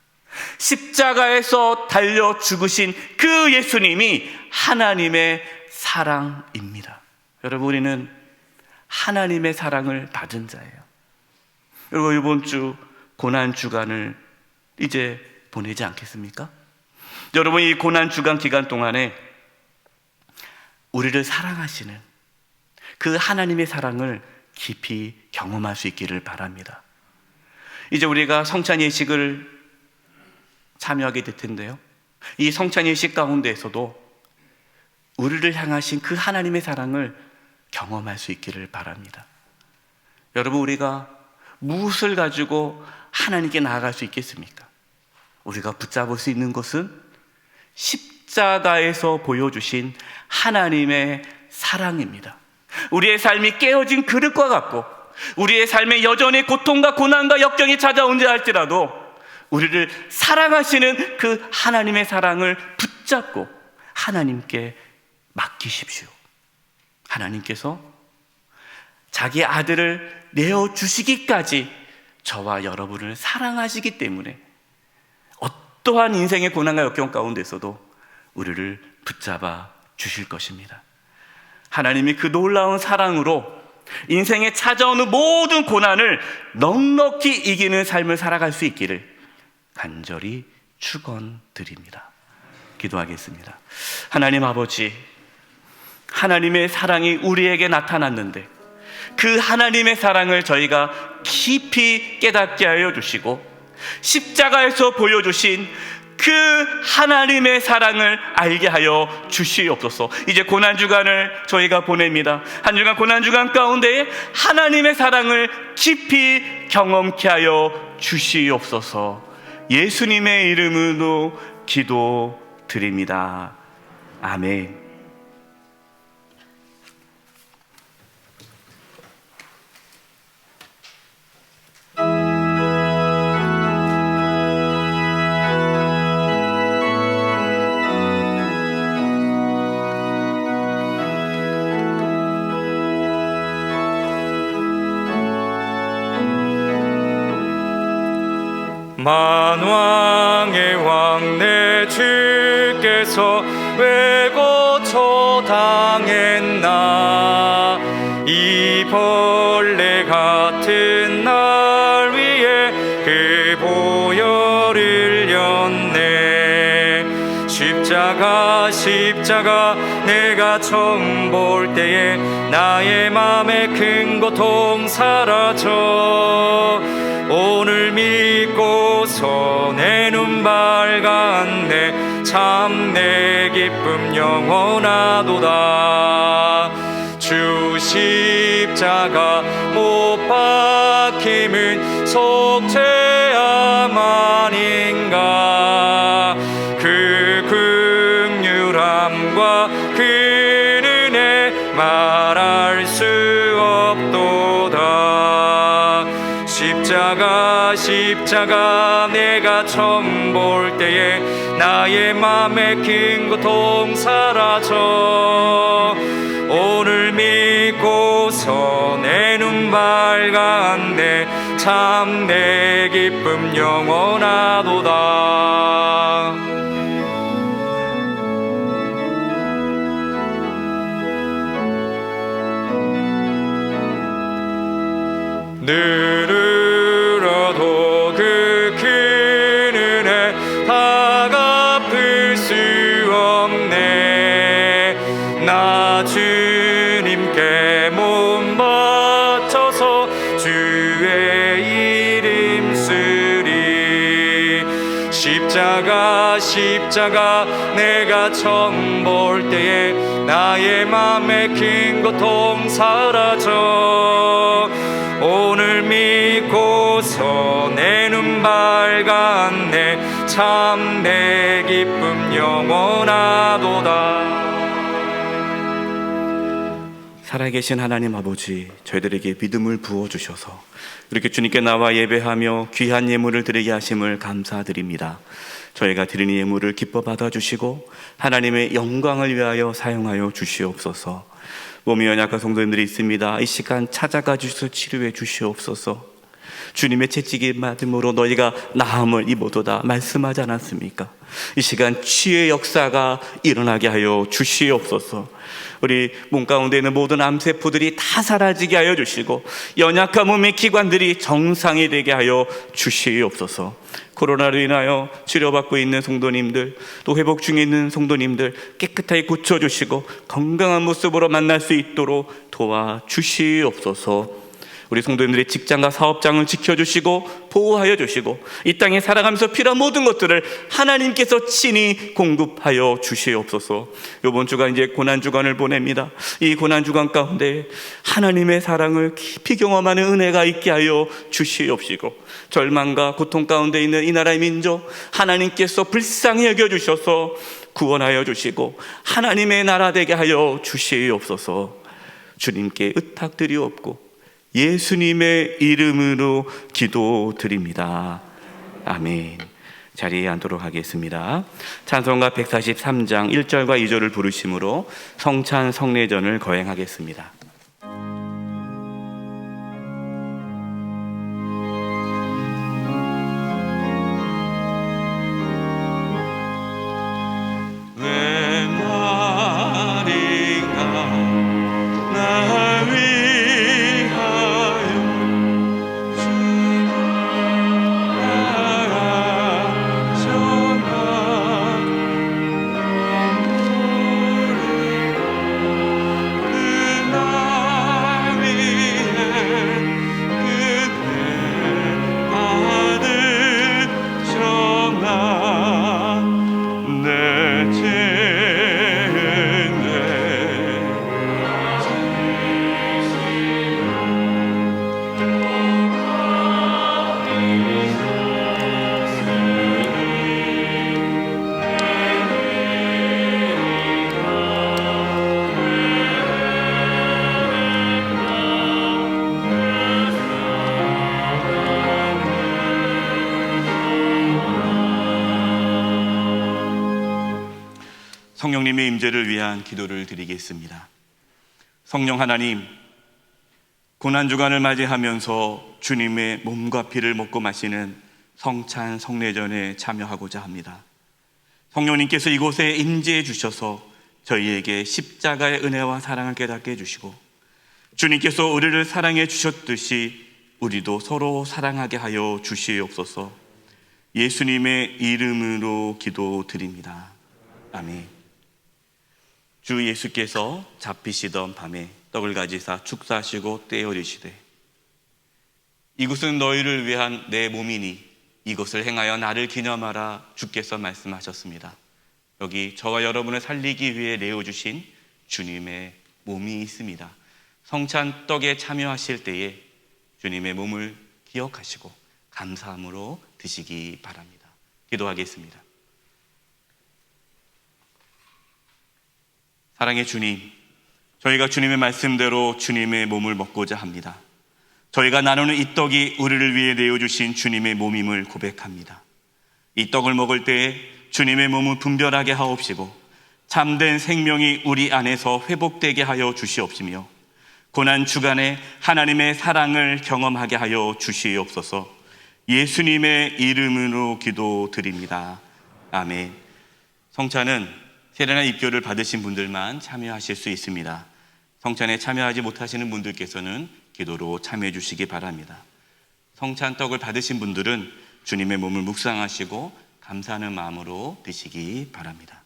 십자가에서 달려 죽으신 그 예수님이 하나님의 사랑입니다. 여러분, 우리는 하나님의 사랑을 받은 자예요. 여러분, 이번 주 고난 주간을 이제 보내지 않겠습니까? 여러분, 이 고난 주간 기간 동안에 우리를 사랑하시는 그 하나님의 사랑을 깊이 경험할 수 있기를 바랍니다. 이제 우리가 성찬 예식을 참여하게 될 텐데요, 이 성찬 예식 가운데에서도 우리를 향하신 그 하나님의 사랑을 경험할 수 있기를 바랍니다. 여러분, 우리가 무엇을 가지고 하나님께 나아갈 수 있겠습니까? 우리가 붙잡을 수 있는 것은 십자가에서 보여주신 하나님의 사랑입니다. 우리의 삶이 깨어진 그릇과 같고, 우리의 삶에 여전히 고통과 고난과 역경이 찾아온다 할지라도 우리를 사랑하시는 그 하나님의 사랑을 붙잡고 하나님께 맡기십시오. 하나님께서 자기 아들을 내어주시기까지 저와 여러분을 사랑하시기 때문에 어떠한 인생의 고난과 역경 가운데서도 우리를 붙잡아 주실 것입니다. 하나님이 그 놀라운 사랑으로 인생에 찾아오는 모든 고난을 넉넉히 이기는 삶을 살아갈 수 있기를 간절히 축원드립니다. 기도하겠습니다. 하나님 아버지, 하나님의 사랑이 우리에게 나타났는데 그 하나님의 사랑을 저희가 깊이 깨닫게 하여 주시고, 십자가에서 보여주신 그 하나님의 사랑을 알게 하여 주시옵소서. 이제 고난주간을 저희가 보냅니다. 한 주간 고난주간 가운데 하나님의 사랑을 깊이 경험케 하여 주시옵소서. 예수님의 이름으로 기도드립니다. 아멘. 만왕의 왕 내 주께서 왜 고초당했나. 이 벌레 같은 날 위에 그 보혈을 흘렸네. 십자가 내가 처음 볼 때에 나의 맘에 큰 고통 사라져. 오늘 믿고서 내 눈 밝았네. 참 내 기쁨 영원하도다. 주 십자가 못 박힘은 속죄함 아닌가. 그 긍휼함과 그 은혜 말할 수 없도다. 십자가 내가 처음 볼 때에 나의 맘에 큰 고통 사라져. 오늘 믿고서 내 눈 밝았네. 참 내 기쁨 영원하도다. 늘으라도 그 큰 은혜 다 갚을 수 없네. 나 주님께 몸 바쳐서 주의 이름 쓰리. 십자가 내가 처음 볼 때에 나의 맘에 큰 고통 사라져. 오늘 믿고서 내 눈 밝았네. 참 내 기쁨 영원하도다. 살아계신 하나님 아버지, 저희들에게 믿음을 부어주셔서 이렇게 주님께 나와 예배하며 귀한 예물을 드리게 하심을 감사드립니다. 저희가 드리는 예물을 기뻐 받아주시고 하나님의 영광을 위하여 사용하여 주시옵소서. 몸이 연약한 성도님들이 있습니다. 이 시간 찾아가 주셔서 치료해 주시옵소서. 주님의 채찍이 맞음으로 너희가 나음을 입어도다 말씀하지 않았습니까? 이 시간 치유의 역사가 일어나게 하여 주시옵소서. 우리 몸 가운데 있는 모든 암세포들이 다 사라지게 하여 주시고 연약한 몸의 기관들이 정상이 되게 하여 주시옵소서. 코로나로 인하여 치료받고 있는 성도님들, 또 회복 중에 있는 성도님들 깨끗하게 고쳐주시고 건강한 모습으로 만날 수 있도록 도와주시옵소서. 우리 성도님들의 직장과 사업장을 지켜주시고 보호하여 주시고 이 땅에 살아가면서 필요한 모든 것들을 하나님께서 친히 공급하여 주시옵소서. 이번 주간 이제 고난주간을 보냅니다. 이 고난주간 가운데 하나님의 사랑을 깊이 경험하는 은혜가 있게 하여 주시옵시고 절망과 고통 가운데 있는 이 나라의 민족 하나님께서 불쌍히 여겨주셔서 구원하여 주시고 하나님의 나라 되게 하여 주시옵소서. 주님께 의탁드리옵고 예수님의 이름으로 기도드립니다. 아멘. 자리에 앉도록 하겠습니다. 찬송가 143장 1절과 2절을 부르심으로 성찬 성례전을 거행하겠습니다. 성령님의 임재를 위한 기도를 드리겠습니다. 성령 하나님, 고난주간을 맞이하면서 주님의 몸과 피를 먹고 마시는 성찬 성례전에 참여하고자 합니다. 성령님께서 이곳에 임재해 주셔서 저희에게 십자가의 은혜와 사랑을 깨닫게 해주시고 주님께서 우리를 사랑해 주셨듯이 우리도 서로 사랑하게 하여 주시옵소서. 예수님의 이름으로 기도드립니다. 아멘. 주 예수께서 잡히시던 밤에 떡을 가지사 축사하시고 떼어리시되 이것은 너희를 위한 내 몸이니 이것을 행하여 나를 기념하라 주께서 말씀하셨습니다. 여기 저와 여러분을 살리기 위해 내어주신 주님의 몸이 있습니다. 성찬 떡에 참여하실 때에 주님의 몸을 기억하시고 감사함으로 드시기 바랍니다. 기도하겠습니다. 사랑의 주님, 저희가 주님의 말씀대로 주님의 몸을 먹고자 합니다. 저희가 나누는 이 떡이 우리를 위해 내어주신 주님의 몸임을 고백합니다. 이 떡을 먹을 때에 주님의 몸을 분별하게 하옵시고 참된 생명이 우리 안에서 회복되게 하여 주시옵시며 고난 주간에 하나님의 사랑을 경험하게 하여 주시옵소서. 예수님의 이름으로 기도드립니다. 아멘. 성찬은 세례나 입교를 받으신 분들만 참여하실 수 있습니다. 성찬에 참여하지 못하시는 분들께서는 기도로 참여해 주시기 바랍니다. 성찬떡을 받으신 분들은 주님의 몸을 묵상하시고 감사하는 마음으로 드시기 바랍니다.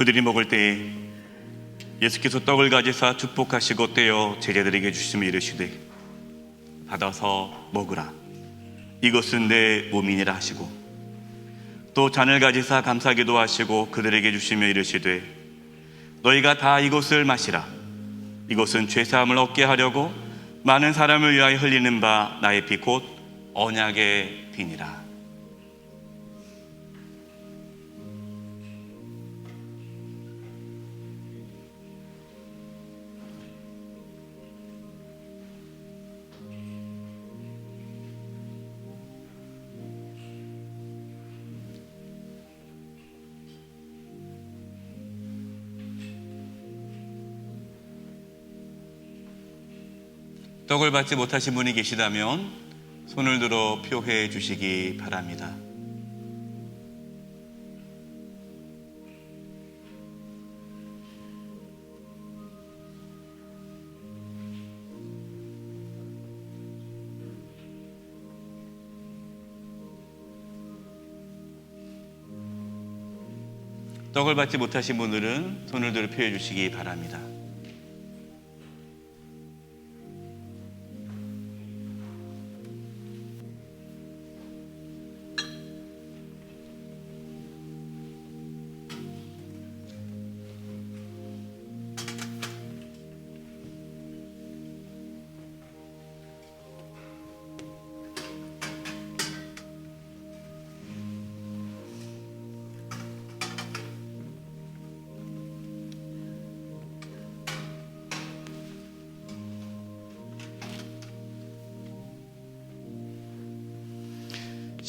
그들이 먹을 때에 예수께서 떡을 가지사 축복하시고 떼어 제자들에게 주시며 이르시되 받아서 먹으라 이것은 내 몸이니라 하시고 또 잔을 가지사 감사기도 하시고 그들에게 주시며 이르시되 너희가 다 이것을 마시라 이것은 죄사함을 얻게 하려고 많은 사람을 위하여 흘리는 바 나의 피 곧 언약의 비니라. 떡을 받지 못하신 분이 계시다면 손을 들어 표회해 주시기 바랍니다. 떡을 받지 못하신 분들은 손을 들어 표회해 주시기 바랍니다.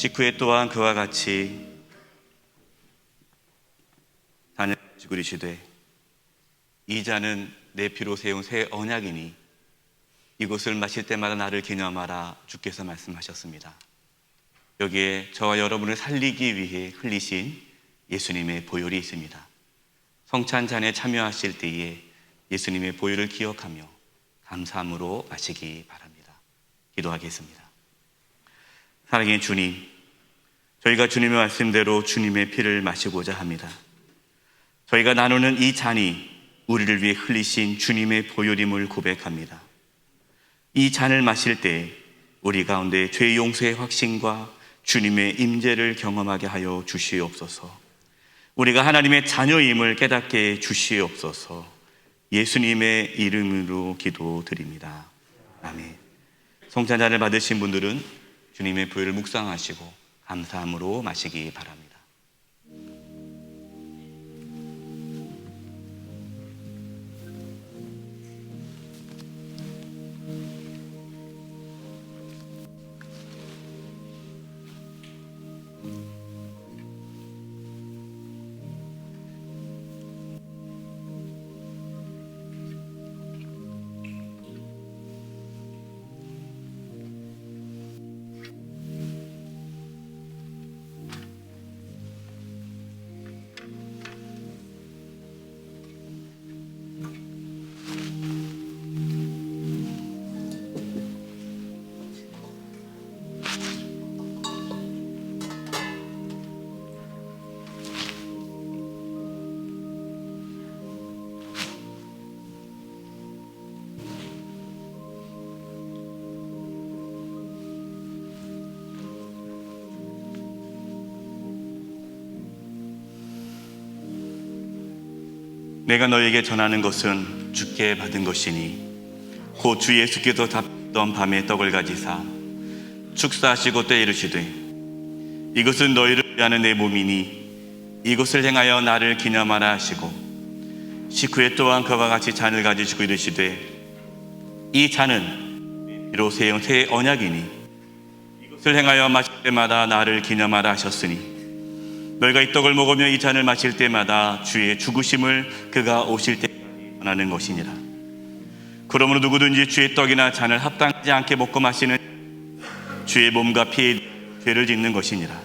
식후에 또한 그와 같이 잔을 가지고 이르시되 이 잔은 내 피로 세운 새 언약이니 이것을 마실 때마다 나를 기념하라 주께서 말씀하셨습니다. 여기에 저와 여러분을 살리기 위해 흘리신 예수님의 보혈이 있습니다. 성찬 잔에 참여하실 때에 예수님의 보혈을 기억하며 감사함으로 마시기 바랍니다. 기도하겠습니다. 사랑의 주님, 저희가 주님의 말씀대로 주님의 피를 마시고자 합니다. 저희가 나누는 이 잔이 우리를 위해 흘리신 주님의 보혈임을 고백합니다. 이 잔을 마실 때 우리 가운데 죄 용서의 확신과 주님의 임재를 경험하게 하여 주시옵소서. 우리가 하나님의 자녀임을 깨닫게 주시옵소서. 예수님의 이름으로 기도드립니다. 아멘. 성찬잔을 받으신 분들은 주님의 보혈을 묵상하시고 감사함으로 마시기 바랍니다. 내가 너에게 전하는 것은 주께 받은 것이니 곧 주 예수께서 잡던 밤에 떡을 가지사 축사하시고 때 이르시되 이것은 너희를 위하는 내 몸이니 이것을 행하여 나를 기념하라 하시고 식후에 또한 그와 같이 잔을 가지시고 이르시되 이 잔은 피로 세운 새 언약이니 이것을 행하여 마실 때마다 나를 기념하라 하셨으니 너희가 이 떡을 먹으며 이 잔을 마실 때마다 주의 죽으심을 그가 오실 때까지 전하는 것이니라. 그러므로 누구든지 주의 떡이나 잔을 합당하지 않게 먹고 마시는 주의 몸과 피에 죄를 짓는 것이니라.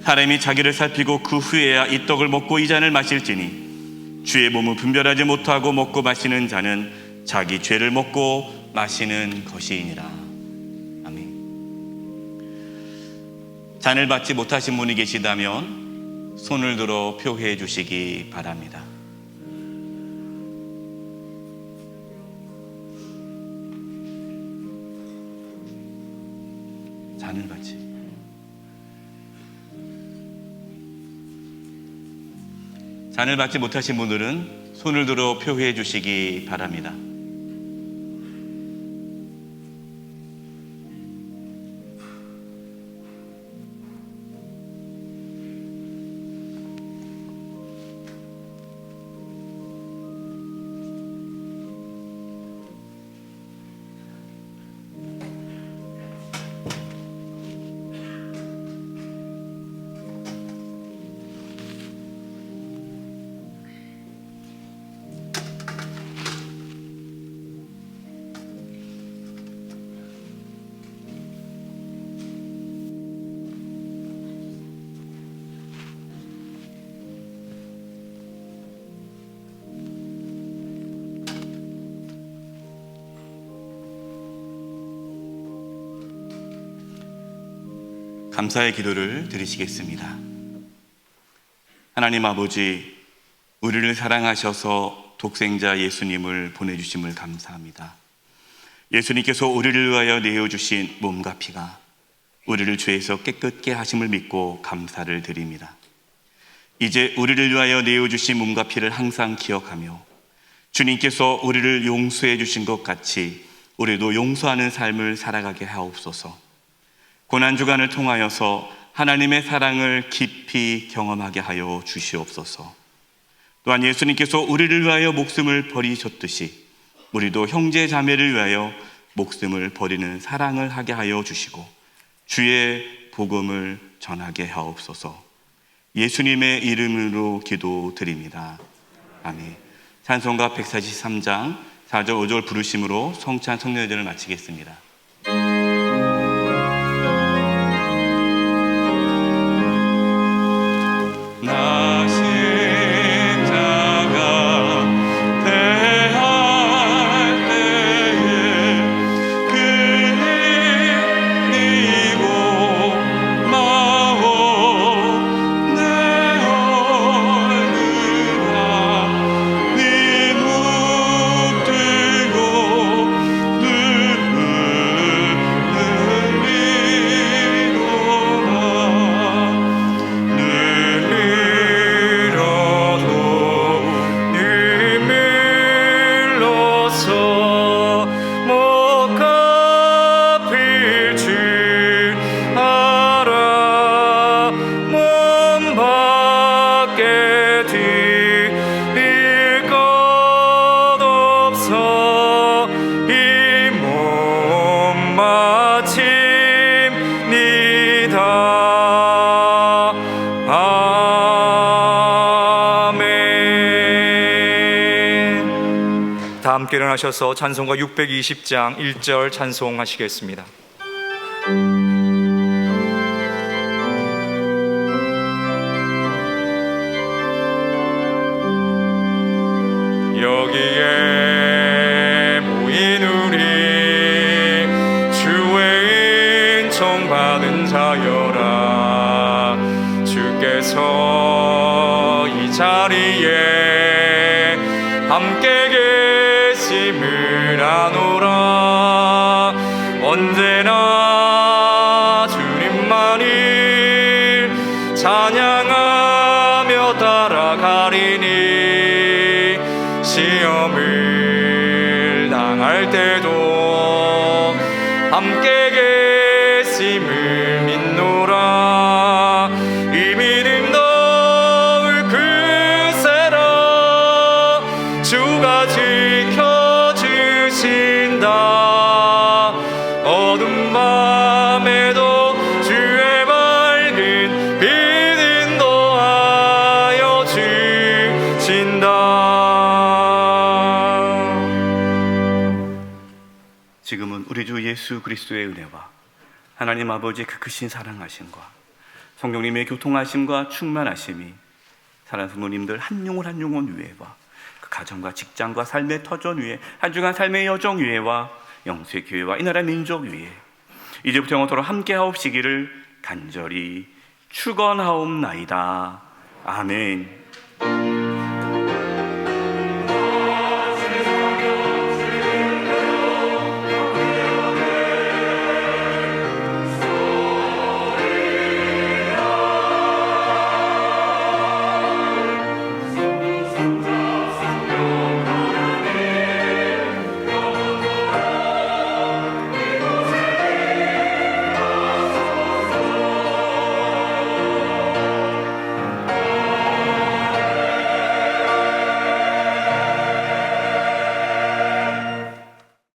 사람이 자기를 살피고 그 후에야 이 떡을 먹고 이 잔을 마실지니 주의 몸을 분별하지 못하고 먹고 마시는 자는 자기 죄를 먹고 마시는 것이니라. 아멘. 잔을 받지 못하신 분이 계시다면 손을 들어 표회해 주시기 바랍니다. 잔을 받지. 잔을 받지 못하신 분들은 손을 들어 표회해 주시기 바랍니다. 감사의 기도를 드리시겠습니다. 하나님 아버지, 우리를 사랑하셔서 독생자 예수님을 보내주심을 감사합니다. 예수님께서 우리를 위하여 내어주신 몸과 피가 우리를 죄에서 깨끗게 하심을 믿고 감사를 드립니다. 이제 우리를 위하여 내어주신 몸과 피를 항상 기억하며 주님께서 우리를 용서해 주신 것 같이 우리도 용서하는 삶을 살아가게 하옵소서. 고난주간을 통하여서 하나님의 사랑을 깊이 경험하게 하여 주시옵소서. 또한 예수님께서 우리를 위하여 목숨을 버리셨듯이 우리도 형제 자매를 위하여 목숨을 버리는 사랑을 하게 하여 주시고 주의 복음을 전하게 하옵소서. 예수님의 이름으로 기도드립니다. 아멘. 찬송가 143장 4절 5절 부르심으로 성찬 성례제를 마치겠습니다. 나 십자가 대할 때에 그리고 마오 내 얼굴아 네 목 들고 다 함께 일어나셔서 찬송가 620장 1절 찬송하시겠습니다. 여기에 모인 우리 주의 은총 받은 자여라. 주께서 이 자리에 함께 계심을 아노라. 언제나 주님만을 찬양하며 따라가리니 시험을 당할 때도 함께 계심을 믿노라. 이 믿음 너울 그새라. 주가 지켜주신다. 어둠 밤에도 주의 밝은 빛 인도하여 주신다. 지금은 우리 주 예수 그리스도의 은혜와 하나님 아버지의 그 크신 사랑하심과 성령님의 교통하심과 충만하심이 사랑하는 성도님들 한 영혼 한 영혼 위에와 그 가정과 직장과 삶의 터전 위에 한 주간 삶의 여정 위에와 영수의 교회와 이 나라 민족 위에 이제부터 영원토록 함께 하옵시기를 간절히 축원하옵나이다. 아멘.